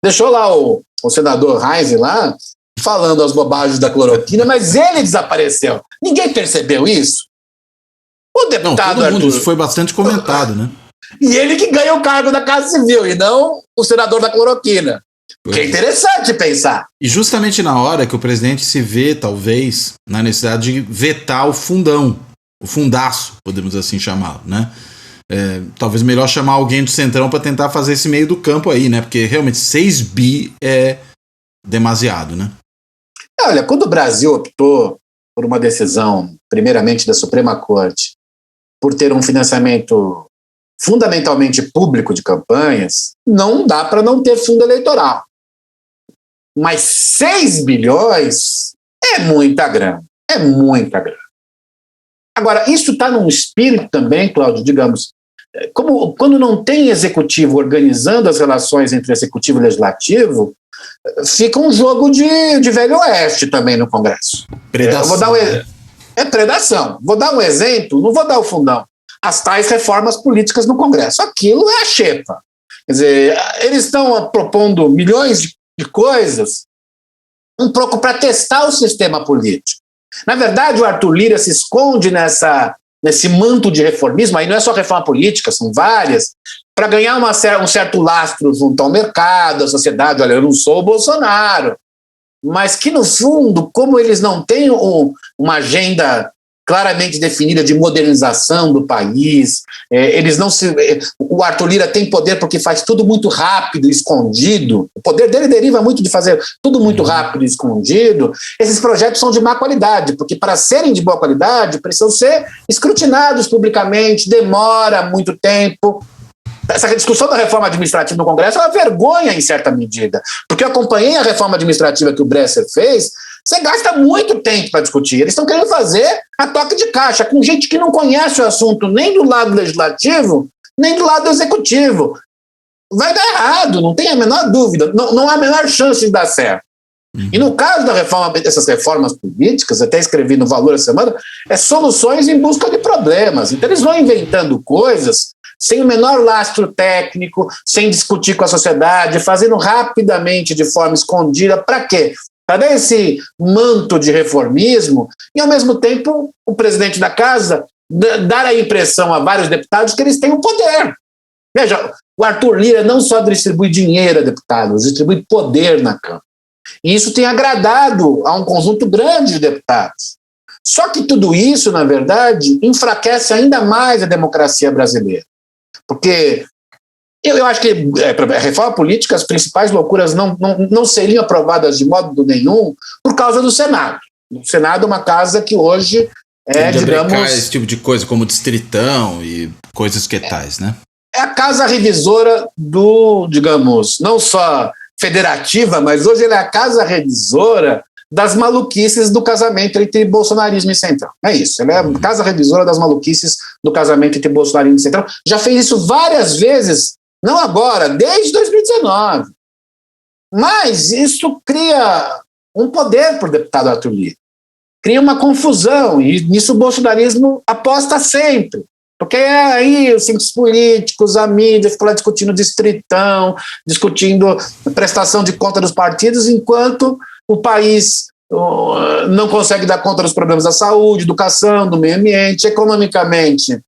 Speaker 2: Deixou lá o senador Reis lá falando as bobagens da cloroquina, mas ele desapareceu. Ninguém percebeu isso? O deputado
Speaker 1: todo mundo,
Speaker 2: Arthur...
Speaker 1: isso foi bastante comentado, né?
Speaker 2: E ele que ganha o cargo da Casa Civil, e não o senador da cloroquina. Que é interessante pensar.
Speaker 1: E justamente na hora que o presidente se vê, talvez, na necessidade de vetar o fundão, o fundaço, podemos assim chamá-lo, né? Talvez melhor chamar alguém do Centrão para tentar fazer esse meio do campo aí, né? Porque realmente 6 bi é demasiado, né?
Speaker 2: Olha, quando o Brasil optou por uma decisão, primeiramente da Suprema Corte, por ter um financiamento fundamentalmente público de campanhas, não dá para não ter fundo eleitoral. Mas 6 bilhões é muita grana. É muita grana. Agora, isso está num espírito também, Cláudio, digamos, quando não tem executivo organizando as relações entre executivo e legislativo, fica um jogo de velho oeste também no Congresso.
Speaker 1: Predação.
Speaker 2: É predação. Vou dar um exemplo, não vou dar o fundão. As tais reformas políticas no Congresso. Aquilo é a xepa. Quer dizer, eles estão propondo milhões de coisas um pouco para testar o sistema político. Na verdade, o Arthur Lira se esconde nesse manto de reformismo, aí não é só reforma política, são várias, para ganhar um certo lastro junto ao mercado, à sociedade. Olha, eu não sou o Bolsonaro, mas que, no fundo, como eles não têm uma agenda claramente definida de modernização do país, o Arthur Lira tem poder porque faz tudo muito rápido e escondido, o poder dele deriva muito de fazer tudo muito rápido e escondido. Esses projetos são de má qualidade, porque para serem de boa qualidade precisam ser escrutinados publicamente, demora muito tempo. Essa discussão da reforma administrativa no Congresso é uma vergonha em certa medida, porque eu acompanhei a reforma administrativa que o Bresser fez. Você gasta muito tempo para discutir. Eles estão querendo fazer a toque de caixa, com gente que não conhece o assunto nem do lado legislativo, nem do lado executivo. Vai dar errado, não tem a menor dúvida, não há a menor chance de dar certo. E no caso dessas reformas políticas, até escrevi no Valor essa semana, é soluções em busca de problemas. Então eles vão inventando coisas sem o menor lastro técnico, sem discutir com a sociedade, fazendo rapidamente de forma escondida. Para quê? Para dar esse manto de reformismo e, ao mesmo tempo, o presidente da casa dar a impressão a vários deputados que eles têm o poder. Veja, o Arthur Lira não só distribui dinheiro a deputados, distribui poder na Câmara. E isso tem agradado a um conjunto grande de deputados. Só que tudo isso, na verdade, enfraquece ainda mais a democracia brasileira. Porque eu acho que a reforma política, as principais loucuras não seriam aprovadas de modo nenhum por causa do Senado. O Senado é uma casa que hoje digamos...
Speaker 1: esse tipo de coisa, como distritão e coisas que tais, né?
Speaker 2: É a casa revisora digamos, não só federativa, mas hoje ela é a casa revisora das maluquices do casamento entre bolsonarismo e centrão. É isso, ela é a casa revisora das maluquices do casamento entre bolsonarismo e centrão. Já fez isso várias vezes, não agora, desde 2019. Mas isso cria um poder para o deputado Arthur Lira. Cria uma confusão, e nisso o bolsonarismo aposta sempre. Porque aí os cientistas políticos, a mídia, ficam lá discutindo distritão, discutindo prestação de conta dos partidos, enquanto o país não consegue dar conta dos problemas da saúde, educação, do meio ambiente, economicamente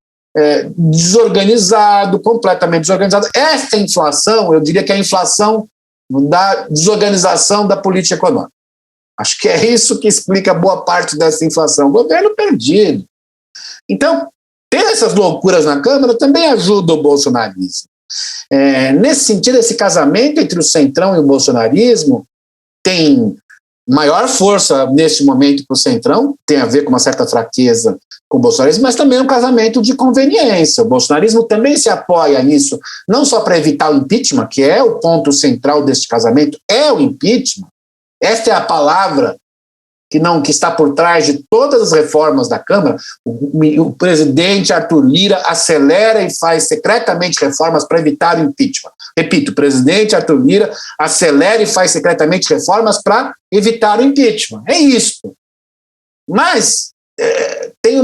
Speaker 2: desorganizado, completamente desorganizado. Essa inflação, eu diria que é a inflação da desorganização da política econômica. Acho que é isso que explica boa parte dessa inflação. O governo perdido. Então, ter essas loucuras na Câmara também ajuda o bolsonarismo. Nesse sentido, esse casamento entre o centrão e o bolsonarismo tem maior força neste momento para o centrão, tem a ver com uma certa fraqueza com o bolsonarismo, mas também é um casamento de conveniência. O bolsonarismo também se apoia nisso, não só para evitar o impeachment, que é o ponto central deste casamento, é o impeachment. Esta é a palavra que está por trás de todas as reformas da Câmara. O presidente Arthur Lira acelera e faz secretamente reformas para evitar o impeachment. Repito, o presidente Arthur Lira acelera e faz secretamente reformas para evitar o impeachment. É isso. Mas tem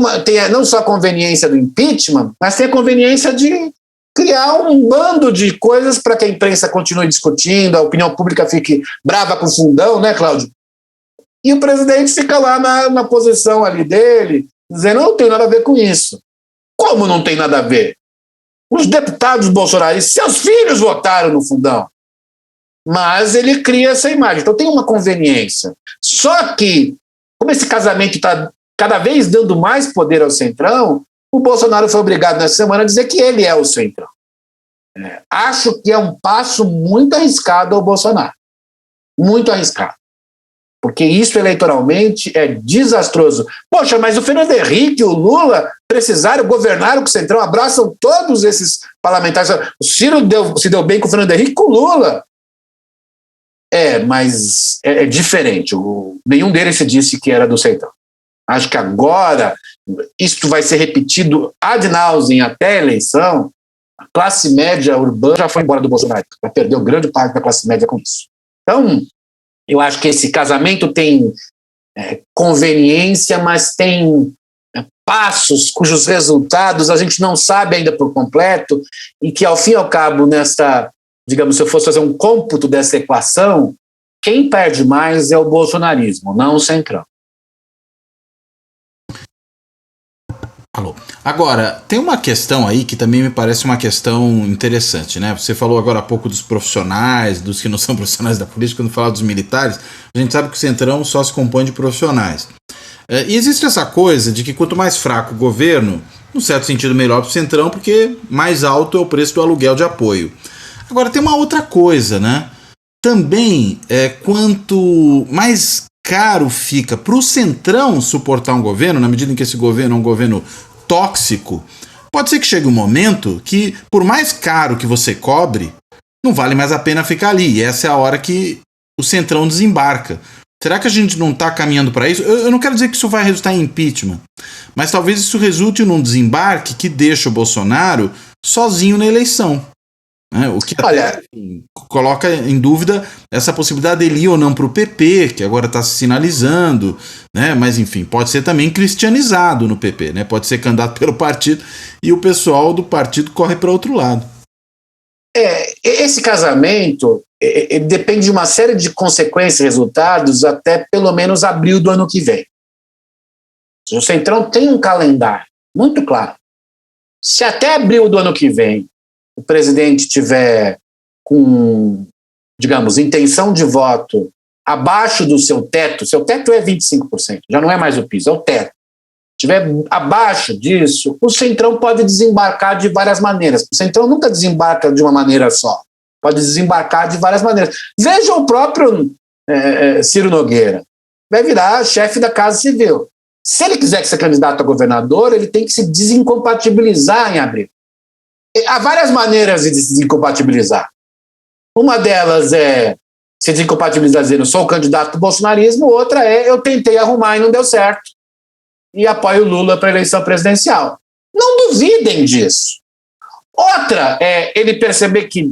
Speaker 2: não só a conveniência do impeachment, mas tem a conveniência de criar um bando de coisas para que a imprensa continue discutindo, a opinião pública fique brava com o fundão, né, Cláudio? E o presidente fica lá na posição ali dele, dizendo, não tem nada a ver com isso. Como não tem nada a ver? Os deputados bolsonaristas, seus filhos votaram no fundão. Mas ele cria essa imagem. Então tem uma conveniência. Só que, como esse casamento está cada vez dando mais poder ao centrão, o Bolsonaro foi obrigado nessa semana a dizer que ele é o centrão. Acho que é um passo muito arriscado ao Bolsonaro. Muito arriscado. Porque isso eleitoralmente é desastroso. Poxa, mas o Fernando Henrique e o Lula precisaram, governaram com o Centrão, abraçam todos esses parlamentares. O Ciro se deu bem com o Fernando Henrique e com o Lula. Mas é diferente. Nenhum deles se disse que era do Centrão. Acho que agora isso vai ser repetido ad nauseam até a eleição. A classe média urbana já foi embora do Bolsonaro. Já perdeu grande parte da classe média com isso. Então, eu acho que esse casamento tem conveniência, mas tem passos cujos resultados a gente não sabe ainda por completo e que, ao fim e ao cabo, digamos, se eu fosse fazer um cômputo dessa equação, quem perde mais é o bolsonarismo, não o Centrão.
Speaker 1: Alô. Agora, tem uma questão aí que também me parece uma questão interessante, né? Você falou agora há pouco dos profissionais, dos que não são profissionais da política, quando fala dos militares, a gente sabe que o Centrão só se compõe de profissionais. E existe essa coisa de que quanto mais fraco o governo, num certo sentido melhor para o Centrão, porque mais alto é o preço do aluguel de apoio. Agora, tem uma outra coisa, né? Também, quanto mais caro fica para o Centrão suportar um governo, na medida em que esse governo é um governo tóxico, pode ser que chegue um momento que, por mais caro que você cobre, não vale mais a pena ficar ali. E essa é a hora que o Centrão desembarca. Será que a gente não está caminhando para isso? Eu não quero dizer que isso vai resultar em impeachment, mas talvez isso resulte num desembarque que deixa o Bolsonaro sozinho na eleição. O que até, enfim, coloca em dúvida essa possibilidade dele ir ou não para o PP, que agora está se sinalizando, né? Mas enfim, pode ser também cristianizado no PP, né? Pode ser candidato pelo partido e o pessoal do partido corre para outro lado.
Speaker 2: Esse casamento depende de uma série de consequências e resultados até pelo menos abril do ano que vem. O Centrão tem um calendário muito claro. Se até abril do ano que vem o presidente tiver com, digamos, intenção de voto abaixo do seu teto é 25%, já não é mais o piso, é o teto. Estiver abaixo disso, o Centrão pode desembarcar de várias maneiras. O Centrão nunca desembarca de uma maneira só, pode desembarcar de várias maneiras. Veja o próprio Ciro Nogueira, vai virar chefe da Casa Civil. Se ele quiser ser candidato a governador, ele tem que se desincompatibilizar em abril. Há várias maneiras de se desincompatibilizar. Uma delas é se desincompatibilizar dizendo sou candidato do bolsonarismo, outra é eu tentei arrumar e não deu certo e apoio o Lula para a eleição presidencial. Não duvidem disso. Outra é ele perceber que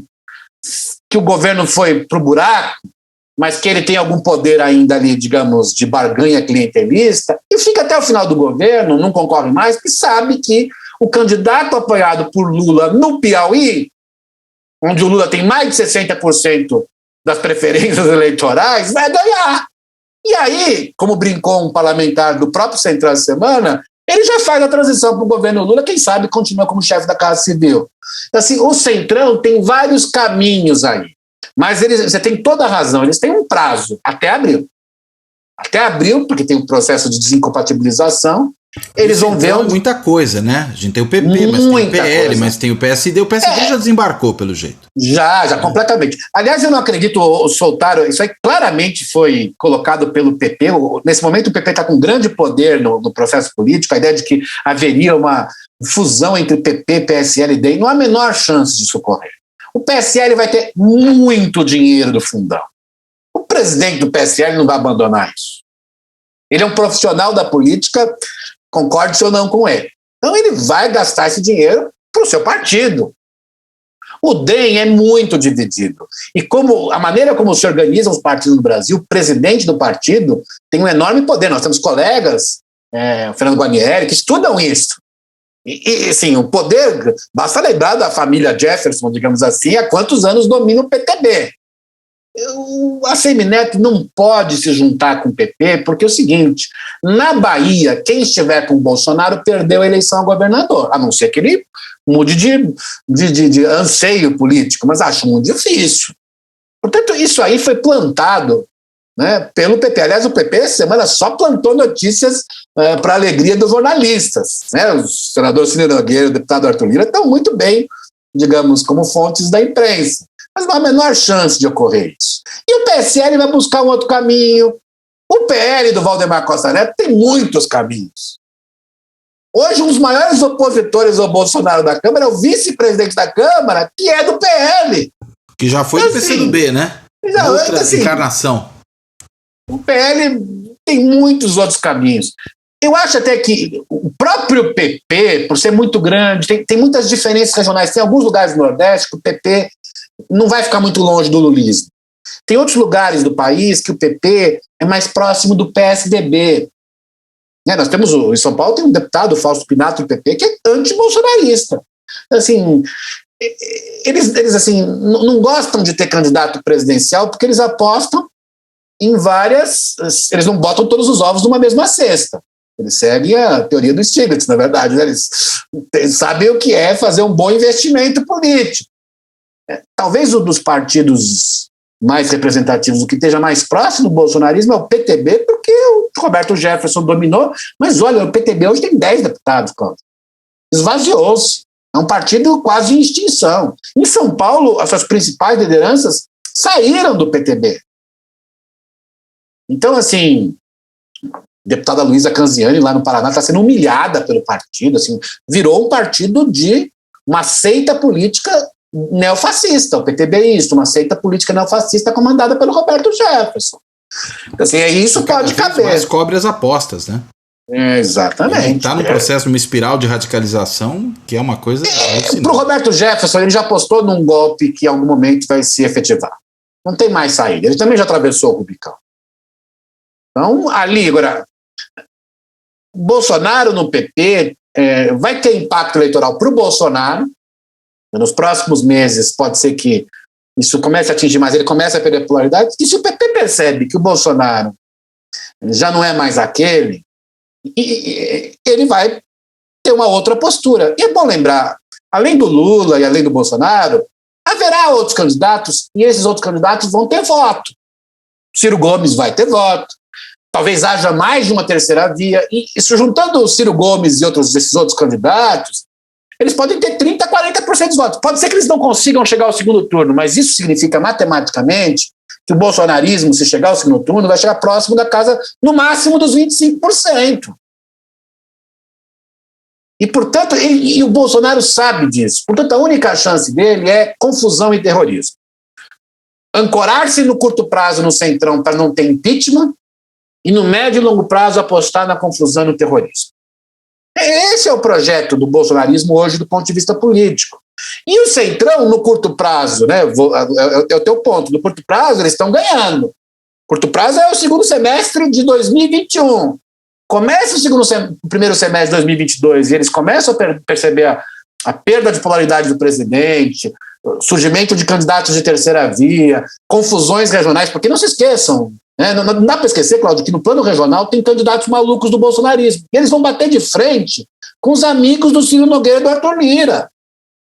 Speaker 2: o governo foi para o buraco, mas que ele tem algum poder ainda ali, digamos, de barganha clientelista, e fica até o final do governo, não concorre mais, porque sabe que o candidato apoiado por Lula no Piauí, onde o Lula tem mais de 60% das preferências eleitorais, vai ganhar. E aí, como brincou um parlamentar do próprio Centrão essa semana, ele já faz a transição para o governo Lula, quem sabe continua como chefe da Casa Civil. Então, assim, o Centrão tem vários caminhos aí. Mas você tem toda a razão, eles têm um prazo, até abril. Até abril, porque tem um processo de desincompatibilização, eles vão ver
Speaker 1: muita coisa, né? A gente tem o PP, mas tem o PL, mas tem o PSD. O PSD já desembarcou, pelo jeito.
Speaker 2: Já completamente. Aliás, eu não acredito, soltaram, isso aí claramente foi colocado pelo PP. Nesse momento o PP está com grande poder no processo político, a ideia de que haveria uma fusão entre PP, PSL e DEM, não há a menor chance disso ocorrer. O PSL vai ter muito dinheiro do fundão. O presidente do PSL não vai abandonar isso. Ele é um profissional da política, concorde-se ou não com ele. Então ele vai gastar esse dinheiro para o seu partido. O DEM é muito dividido. E a maneira como se organizam os partidos no Brasil, o presidente do partido tem um enorme poder. Nós temos colegas, o Fernando Guarnieri, que estudam isso. E assim, o poder, basta lembrar da família Jefferson, digamos assim, há quantos anos domina o PTB. A Semineto não pode se juntar com o PP, porque é o seguinte, na Bahia, quem estiver com o Bolsonaro perdeu a eleição a governador, a não ser que ele mude de anseio político, mas acho muito difícil. Portanto, isso aí foi plantado, né, pelo PP. Aliás, o PP essa semana só plantou notícias para a alegria dos jornalistas. Né? O senador Ciro Nogueira e o deputado Arthur Lira estão muito bem, digamos, como fontes da imprensa. Mas não há a menor chance de ocorrer isso. E o PSL vai buscar um outro caminho. O PL do Valdemar Costa Neto tem muitos caminhos. Hoje, um dos maiores opositores ao Bolsonaro da Câmara é o vice-presidente da Câmara, que é do PL.
Speaker 1: Que já foi do PCdoB, né? Outra encarnação.
Speaker 2: O PL tem muitos outros caminhos. Eu acho até que o próprio PP, por ser muito grande, tem muitas diferenças regionais. Tem alguns lugares do Nordeste que o PP não vai ficar muito longe do lulismo. Tem outros lugares do país que o PP é mais próximo do PSDB. Nós temos, em São Paulo tem um deputado, Fausto Pinato, do PP, que é anti-bolsonarista. Assim, eles assim, não gostam de ter candidato presidencial porque eles apostam em várias... Eles não botam todos os ovos numa mesma cesta. Eles seguem a teoria do Stiglitz, na verdade. Né? Eles sabem o que é fazer um bom investimento político. Talvez um dos partidos mais representativos, o que esteja mais próximo do bolsonarismo é o PTB, porque o Roberto Jefferson dominou, mas olha, o PTB hoje tem 10 deputados, Cláudio. Esvaziou-se. É um partido quase em extinção. Em São Paulo, as suas principais lideranças saíram do PTB. Então, assim, a deputada Luísa Canziani, lá no Paraná, está sendo humilhada pelo partido, assim, virou um partido de uma seita política neofascista. O PTB é isso, uma seita política neofascista comandada pelo Roberto Jefferson. Então, assim, isso pode caber.
Speaker 1: Mas cobre as apostas, né?
Speaker 2: Exatamente.
Speaker 1: Está no processo de uma espiral de radicalização, que é uma coisa...
Speaker 2: Para o Roberto Jefferson, ele já apostou num golpe que em algum momento vai se efetivar. Não tem mais saída. Ele também já atravessou o Rubicão. Então, ali, agora, Bolsonaro no PP vai ter impacto eleitoral para o Bolsonaro. Nos próximos meses, pode ser que isso comece a atingir mais, ele comece a perder popularidade. E se o PP percebe que o Bolsonaro já não é mais aquele, ele vai ter uma outra postura. E é bom lembrar, além do Lula e além do Bolsonaro, haverá outros candidatos e esses outros candidatos vão ter voto. Ciro Gomes vai ter voto. Talvez haja mais de uma terceira via. E isso, juntando o Ciro Gomes e esses outros candidatos, eles podem ter 30%, 40% dos votos. Pode ser que eles não consigam chegar ao segundo turno, mas isso significa matematicamente que o bolsonarismo, se chegar ao segundo turno, vai chegar próximo da casa, no máximo, dos 25%. E, portanto, o Bolsonaro sabe disso. Portanto, a única chance dele é confusão e terrorismo. Ancorar-se no curto prazo no centrão para não ter impeachment e no médio e longo prazo apostar na confusão e no terrorismo. Esse é o projeto do bolsonarismo hoje do ponto de vista político. E o centrão, no curto prazo, né, é o teu ponto, no curto prazo eles estão ganhando. Curto prazo é o segundo semestre de 2021. Começa o primeiro semestre de 2022 e eles começam a perceber a perda de popularidade do presidente, surgimento de candidatos de terceira via, confusões regionais, porque não se esqueçam, né, não dá para esquecer, Cláudio, que no plano regional tem candidatos malucos do bolsonarismo. E eles vão bater de frente com os amigos do Ciro Nogueira e do Arthur Lira.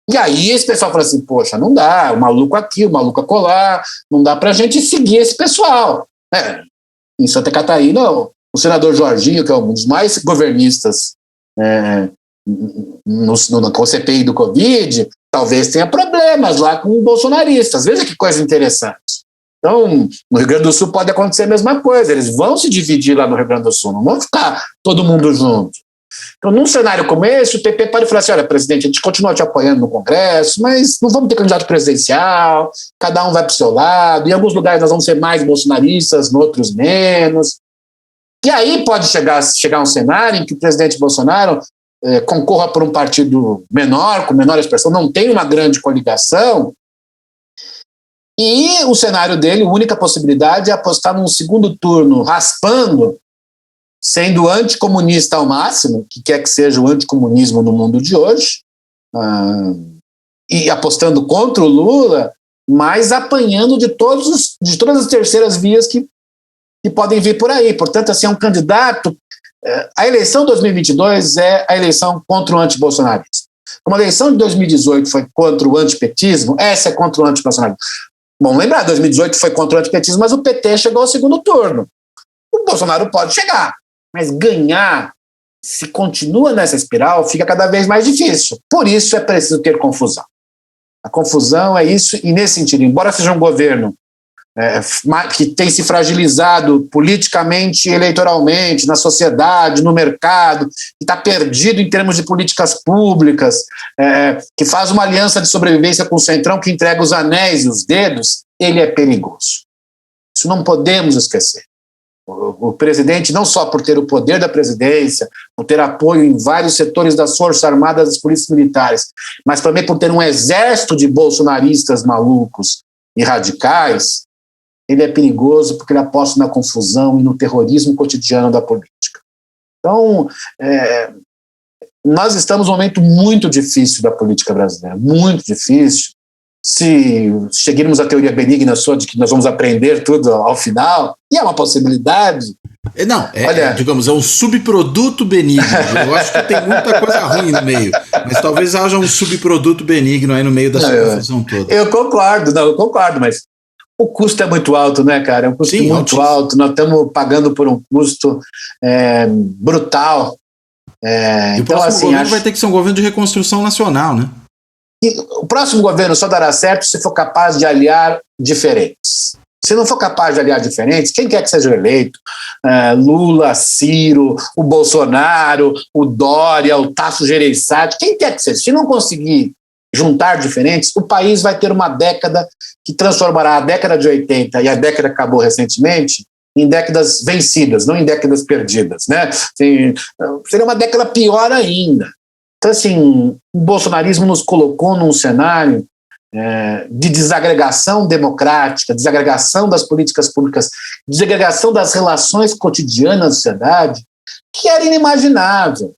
Speaker 2: E aí esse pessoal fala assim, poxa, não dá, o maluco aqui, o maluco acolá, não dá para a gente seguir esse pessoal. Em Santa Catarina, o senador Jorginho, que é um dos mais governistas com o CPI do Covid, talvez tenha problemas lá com bolsonaristas. Veja que coisa interessante. Então, no Rio Grande do Sul pode acontecer a mesma coisa, eles vão se dividir lá no Rio Grande do Sul, não vão ficar todo mundo junto. Então, num cenário como esse, o PP pode falar assim, olha, presidente, a gente continua te apoiando no Congresso, mas não vamos ter candidato presidencial, cada um vai para o seu lado, em alguns lugares nós vamos ser mais bolsonaristas, em outros menos. E aí pode chegar um cenário em que o presidente Bolsonaro concorra por um partido menor, com menor expressão, não tem uma grande coligação, e o cenário dele, a única possibilidade é apostar num segundo turno raspando, sendo anticomunista ao máximo, que quer que seja o anticomunismo no mundo de hoje, e apostando contra o Lula, mas apanhando de todas as terceiras vias que podem vir por aí. Portanto, assim, é um candidato... A eleição de 2022 é a eleição contra o antibolsonarismo. Como a eleição de 2018 foi contra o antipetismo, essa é contra o antibolsonarismo. Bom, lembrar, 2018 foi contra o antipetismo, mas o PT chegou ao segundo turno. O Bolsonaro pode chegar, mas ganhar, se continua nessa espiral, fica cada vez mais difícil. Por isso é preciso ter confusão. A confusão é isso, e nesse sentido, embora seja um governo que tem se fragilizado politicamente e eleitoralmente, na sociedade, no mercado, que está perdido em termos de políticas públicas, que faz uma aliança de sobrevivência com o Centrão, que entrega os anéis e os dedos, ele é perigoso. Isso não podemos esquecer. O presidente, não só por ter o poder da presidência, por ter apoio em vários setores das Forças Armadas, das polícias militares, mas também por ter um exército de bolsonaristas malucos e radicais, ele é perigoso porque ele aposta na confusão e no terrorismo cotidiano da política. Então, nós estamos num momento muito difícil da política brasileira, muito difícil. Se seguirmos a teoria benigna sua de que nós vamos aprender tudo ao final, e é uma possibilidade.
Speaker 1: Não, digamos, é um subproduto benigno. Eu acho que tem muita coisa ruim no meio, mas talvez haja um subproduto benigno aí no meio dessa confusão toda.
Speaker 2: Eu concordo, mas o custo é muito alto, né, cara? É um custo muito alto. Nós estamos pagando por um custo brutal.
Speaker 1: E o próximo governo vai ter que ser um governo de reconstrução nacional, né?
Speaker 2: E o próximo governo só dará certo se for capaz de aliar diferentes. Se não for capaz de aliar diferentes, quem quer que seja eleito, Lula, Ciro, o Bolsonaro, o Dória, o Tasso Gereissati, quem quer que seja, se não conseguir juntar diferentes, o país vai ter uma década que transformará a década de 80 e a década que acabou recentemente em décadas vencidas, não em décadas perdidas, né? Seria uma década pior ainda. Então, assim, o bolsonarismo nos colocou num cenário de desagregação democrática, desagregação das políticas públicas, desagregação das relações cotidianas da sociedade, que era inimaginável.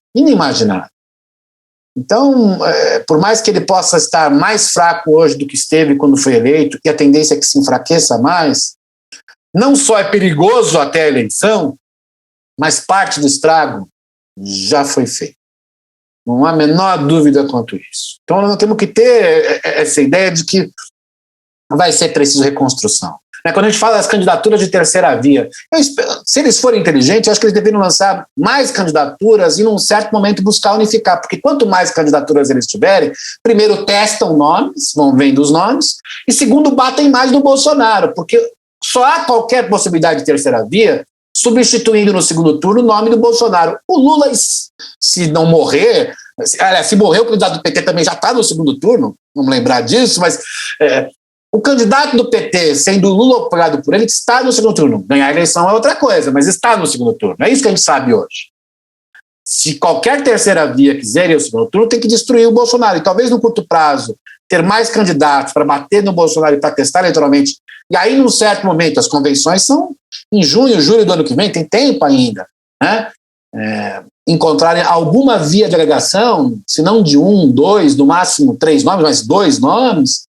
Speaker 2: Então, por mais que ele possa estar mais fraco hoje do que esteve quando foi eleito, e a tendência é que se enfraqueça mais, não só é perigoso até a eleição, mas parte do estrago já foi feito. Não há a menor dúvida quanto isso. Então, nós temos que ter essa ideia de que vai ser preciso reconstrução. Quando a gente fala das candidaturas de terceira via, se eles forem inteligentes, eu acho que eles deveriam lançar mais candidaturas e, num certo momento, buscar unificar, porque quanto mais candidaturas eles tiverem, primeiro testam nomes, vão vendo os nomes, e segundo, batem mais no Bolsonaro, porque só há qualquer possibilidade de terceira via substituindo no segundo turno o nome do Bolsonaro. O Lula, se não morrer, se morrer, o candidato do PT também já está no segundo turno, vamos lembrar disso, mas o candidato do PT, sendo o Lula apoiado por ele, está no segundo turno. Ganhar a eleição é outra coisa, mas está no segundo turno. É isso que a gente sabe hoje. Se qualquer terceira via quiser ir ao segundo turno, tem que destruir o Bolsonaro. E talvez no curto prazo, ter mais candidatos para bater no Bolsonaro e para testar eleitoralmente. E aí, num certo momento, as convenções são em junho, julho do ano que vem, tem tempo ainda, né? Encontrarem alguma via de agregação, se não de 1, 2, no máximo 3 nomes, mas 2 nomes,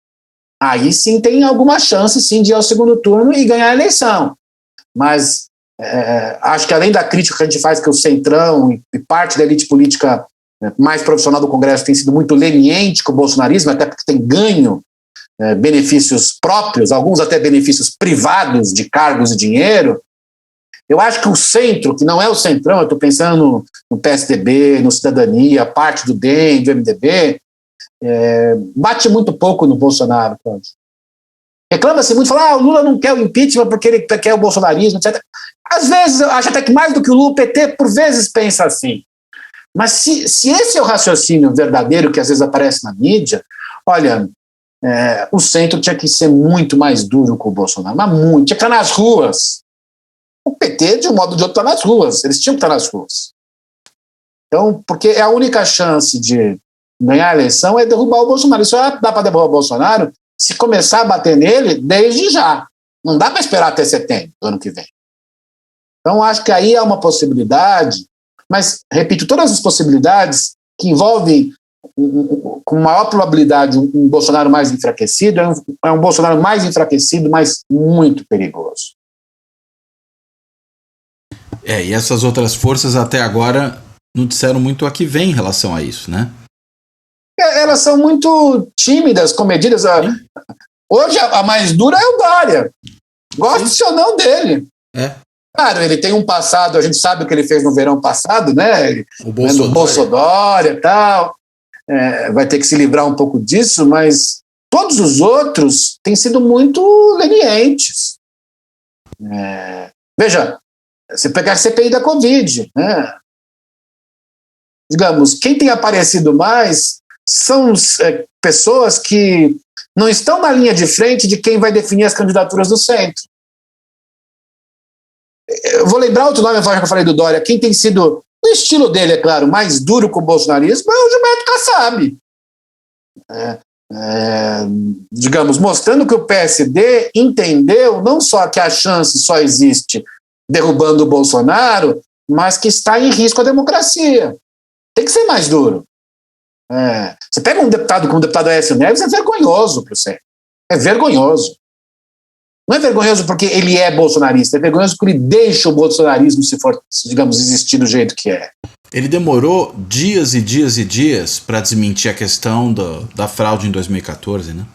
Speaker 2: aí sim tem alguma chance sim de ir ao segundo turno e ganhar a eleição. Mas acho que além da crítica que a gente faz, que o Centrão e parte da elite política mais profissional do Congresso tem sido muito leniente com o bolsonarismo, até porque tem ganho benefícios próprios, alguns até benefícios privados de cargos e dinheiro. Eu acho que o centro, que não é o Centrão, eu estou pensando no PSDB, no Cidadania, parte do DEM, do MDB, bate muito pouco no Bolsonaro. Reclama-se muito, fala, o Lula não quer o impeachment porque ele quer o bolsonarismo, etc. Às vezes, eu acho até que mais do que o Lula, o PT por vezes pensa assim. Mas se esse é o raciocínio verdadeiro que às vezes aparece na mídia, olha, o centro tinha que ser muito mais duro com o Bolsonaro, mas muito, tinha que estar nas ruas. O PT, de um modo ou de outro, está nas ruas, eles tinham que estar nas ruas. Então, porque é a única chance de ganhar a eleição é derrubar o Bolsonaro. Isso dá para derrubar o Bolsonaro se começar a bater nele desde já. Não dá para esperar até setembro do ano que vem. Então, acho que aí é uma possibilidade, mas, repito, todas as possibilidades que envolvem com maior probabilidade um Bolsonaro mais enfraquecido, é um Bolsonaro mais enfraquecido, mas muito perigoso.
Speaker 1: E essas outras forças até agora não disseram muito a que vem em relação a isso, né?
Speaker 2: Elas são muito tímidas, comedidas. Hoje a mais dura é o Dória. Goste ou não dele. Claro, ele tem um passado, a gente sabe o que ele fez no verão passado, né? O Bolsodória e tal. Vai ter que se livrar um pouco disso, mas todos os outros têm sido muito lenientes. Veja, você pegar a CPI da Covid, né? Digamos, quem tem aparecido mais são pessoas que não estão na linha de frente de quem vai definir as candidaturas do centro. Eu vou lembrar outro nome, já que eu falei do Dória, quem tem sido, no estilo dele, é claro, mais duro com o bolsonarismo é o Gilberto Kassab. digamos, mostrando que o PSD entendeu não só que a chance só existe derrubando o Bolsonaro, mas que está em risco a democracia. Tem que ser mais duro. Você pega um deputado como o deputado Aécio Neves, é vergonhoso para o Centro. É vergonhoso. Não é vergonhoso porque ele é bolsonarista, é vergonhoso porque ele deixa o bolsonarismo, se for, digamos, existir do jeito que é.
Speaker 1: Ele demorou dias e dias e dias para desmentir a questão da fraude em 2014, né?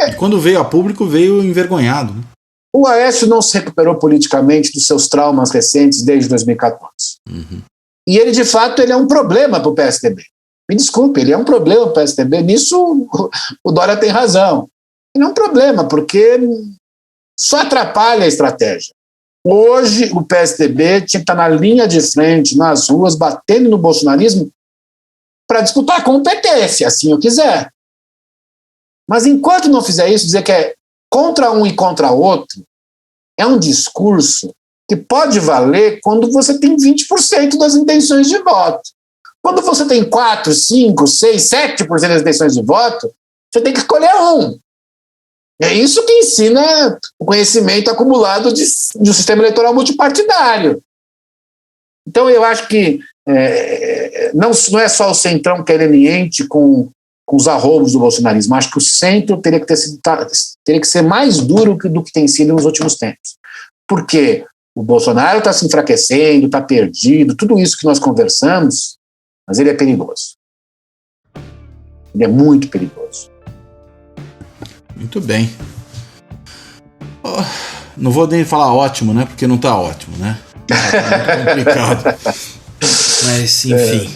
Speaker 1: E quando veio a público, veio envergonhado. Né?
Speaker 2: O Aécio não se recuperou politicamente dos seus traumas recentes desde 2014.
Speaker 1: Uhum.
Speaker 2: E ele, de fato, ele é um problema para o PSDB. Me desculpe, ele é um problema para o PSDB. Nisso, o Dória tem razão. Ele é um problema, porque só atrapalha a estratégia. Hoje, o PSDB tinha que estar na linha de frente, nas ruas, batendo no bolsonarismo para disputar com o PT, se assim eu quiser. Mas enquanto não fizer isso, dizer que é contra um e contra outro, é um discurso que pode valer quando você tem 20% das intenções de voto. Quando você tem 4, 5, 6, 7% das intenções de voto, você tem que escolher um. É isso que ensina o conhecimento acumulado de um sistema eleitoral multipartidário. Então, eu acho que não é só o Centrão que é leniente com os arroubos do bolsonarismo. Acho que o Centro teria que ser mais duro do que tem sido nos últimos tempos. Porque o Bolsonaro está se enfraquecendo, está perdido, tudo isso que nós conversamos, mas ele é perigoso. Ele é muito perigoso.
Speaker 1: Muito bem. Não vou nem falar ótimo, né? Porque não tá ótimo, né? Tá muito complicado. Mas, enfim.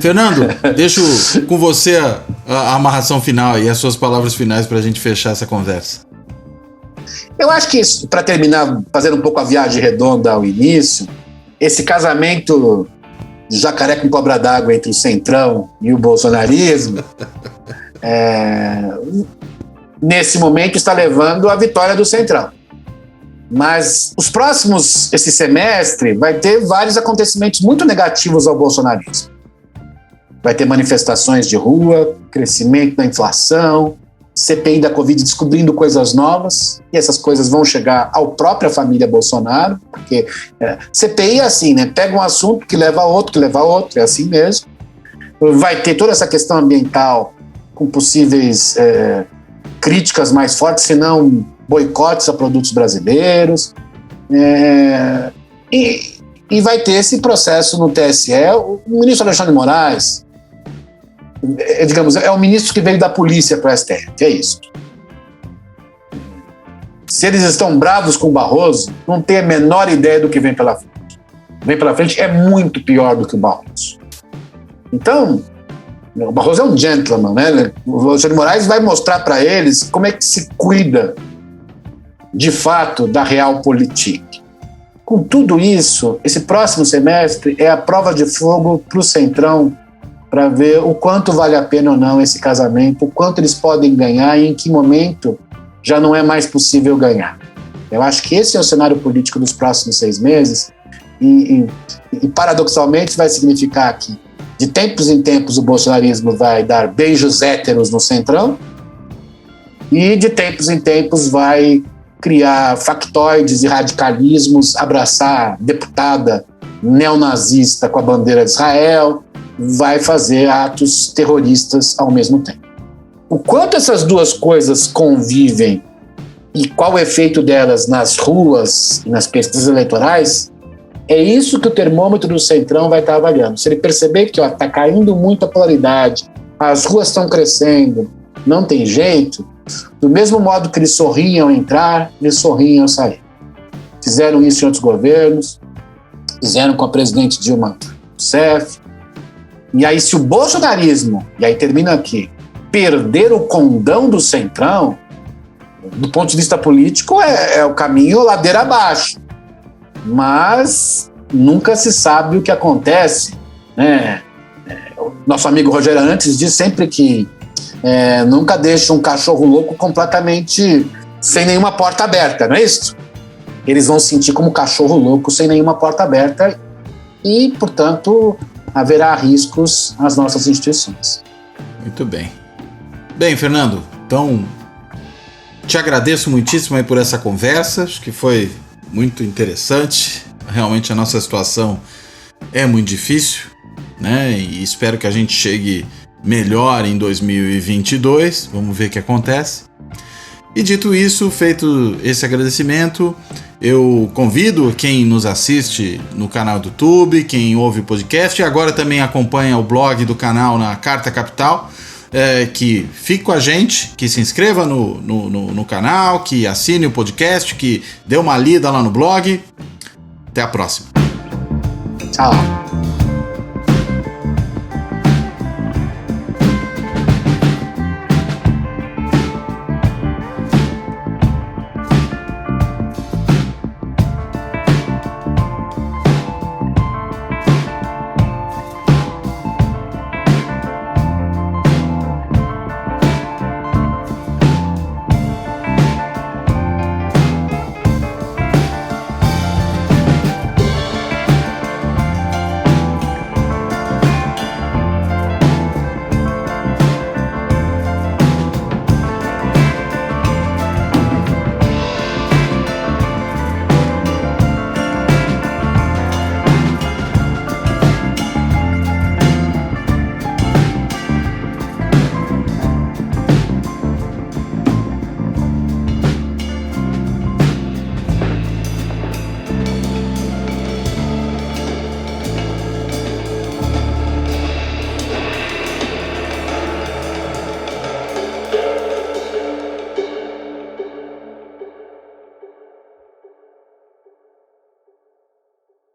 Speaker 1: Fernando, deixo com você a amarração final e as suas palavras finais para a gente fechar essa conversa.
Speaker 2: Eu acho que, para terminar, fazendo um pouco a viagem redonda ao início, esse casamento de jacaré com cobra d'água entre o Centrão e o bolsonarismo nesse momento está levando à vitória do Centrão. Mas esse semestre, vai ter vários acontecimentos muito negativos ao bolsonarismo. Vai ter manifestações de rua, crescimento da inflação, CPI da Covid descobrindo coisas novas, e essas coisas vão chegar à própria família Bolsonaro, porque CPI é assim, né? Pega um assunto que leva a outro, é assim mesmo. Vai ter toda essa questão ambiental com possíveis críticas mais fortes, se não boicotes a produtos brasileiros. E vai ter esse processo no TSE. O ministro Alexandre Moraes, digamos, é o ministro que veio da polícia para o STF, é isso. Se eles estão bravos com o Barroso, não tem a menor ideia do que vem pela frente. Vem pela frente é muito pior do que o Barroso. Então, o Barroso é um gentleman, né? O Alexandre Moraes vai mostrar para eles como é que se cuida, de fato, da realpolitik. Com tudo isso, esse próximo semestre é a prova de fogo para o Centrão, para ver o quanto vale a pena ou não esse casamento, o quanto eles podem ganhar e em que momento já não é mais possível ganhar. Eu acho que esse é o cenário político dos próximos 6 meses e paradoxalmente vai significar que de tempos em tempos o bolsonarismo vai dar beijos héteros no Centrão e de tempos em tempos vai criar factoides e radicalismos, abraçar deputada neonazista com a bandeira de Israel, vai fazer atos terroristas ao mesmo tempo. O quanto essas duas coisas convivem e qual o efeito delas nas ruas e nas pesquisas eleitorais, é isso que o termômetro do Centrão vai estar avaliando. Se ele perceber que está caindo muito a polaridade, as ruas estão crescendo, não tem jeito, do mesmo modo que eles sorriam ao entrar, eles sorriam ao sair. Fizeram isso em outros governos, fizeram com a presidente Dilma Rousseff. E aí, se o bolsonarismo, e aí termina aqui, perder o condão do Centrão, do ponto de vista político, é o caminho ladeira abaixo. Mas nunca se sabe o que acontece, né? O nosso amigo Rogério Arantes diz sempre que nunca deixa um cachorro louco completamente sem nenhuma porta aberta, não é isso? Eles vão sentir como cachorro louco sem nenhuma porta aberta e, portanto, haverá riscos às nossas instituições.
Speaker 1: Muito bem. Bem, Fernando, então te agradeço muitíssimo aí por essa conversa, acho que foi muito interessante. Realmente a nossa situação é muito difícil, né? E espero que a gente chegue melhor em 2022, vamos ver o que acontece. E dito isso, feito esse agradecimento, eu convido quem nos assiste no canal do YouTube, quem ouve o podcast e agora também acompanha o blog do canal na Carta Capital, que fique com a gente, que se inscreva no canal, que assine o podcast, que dê uma lida lá no blog. Até a próxima.
Speaker 2: Tchau.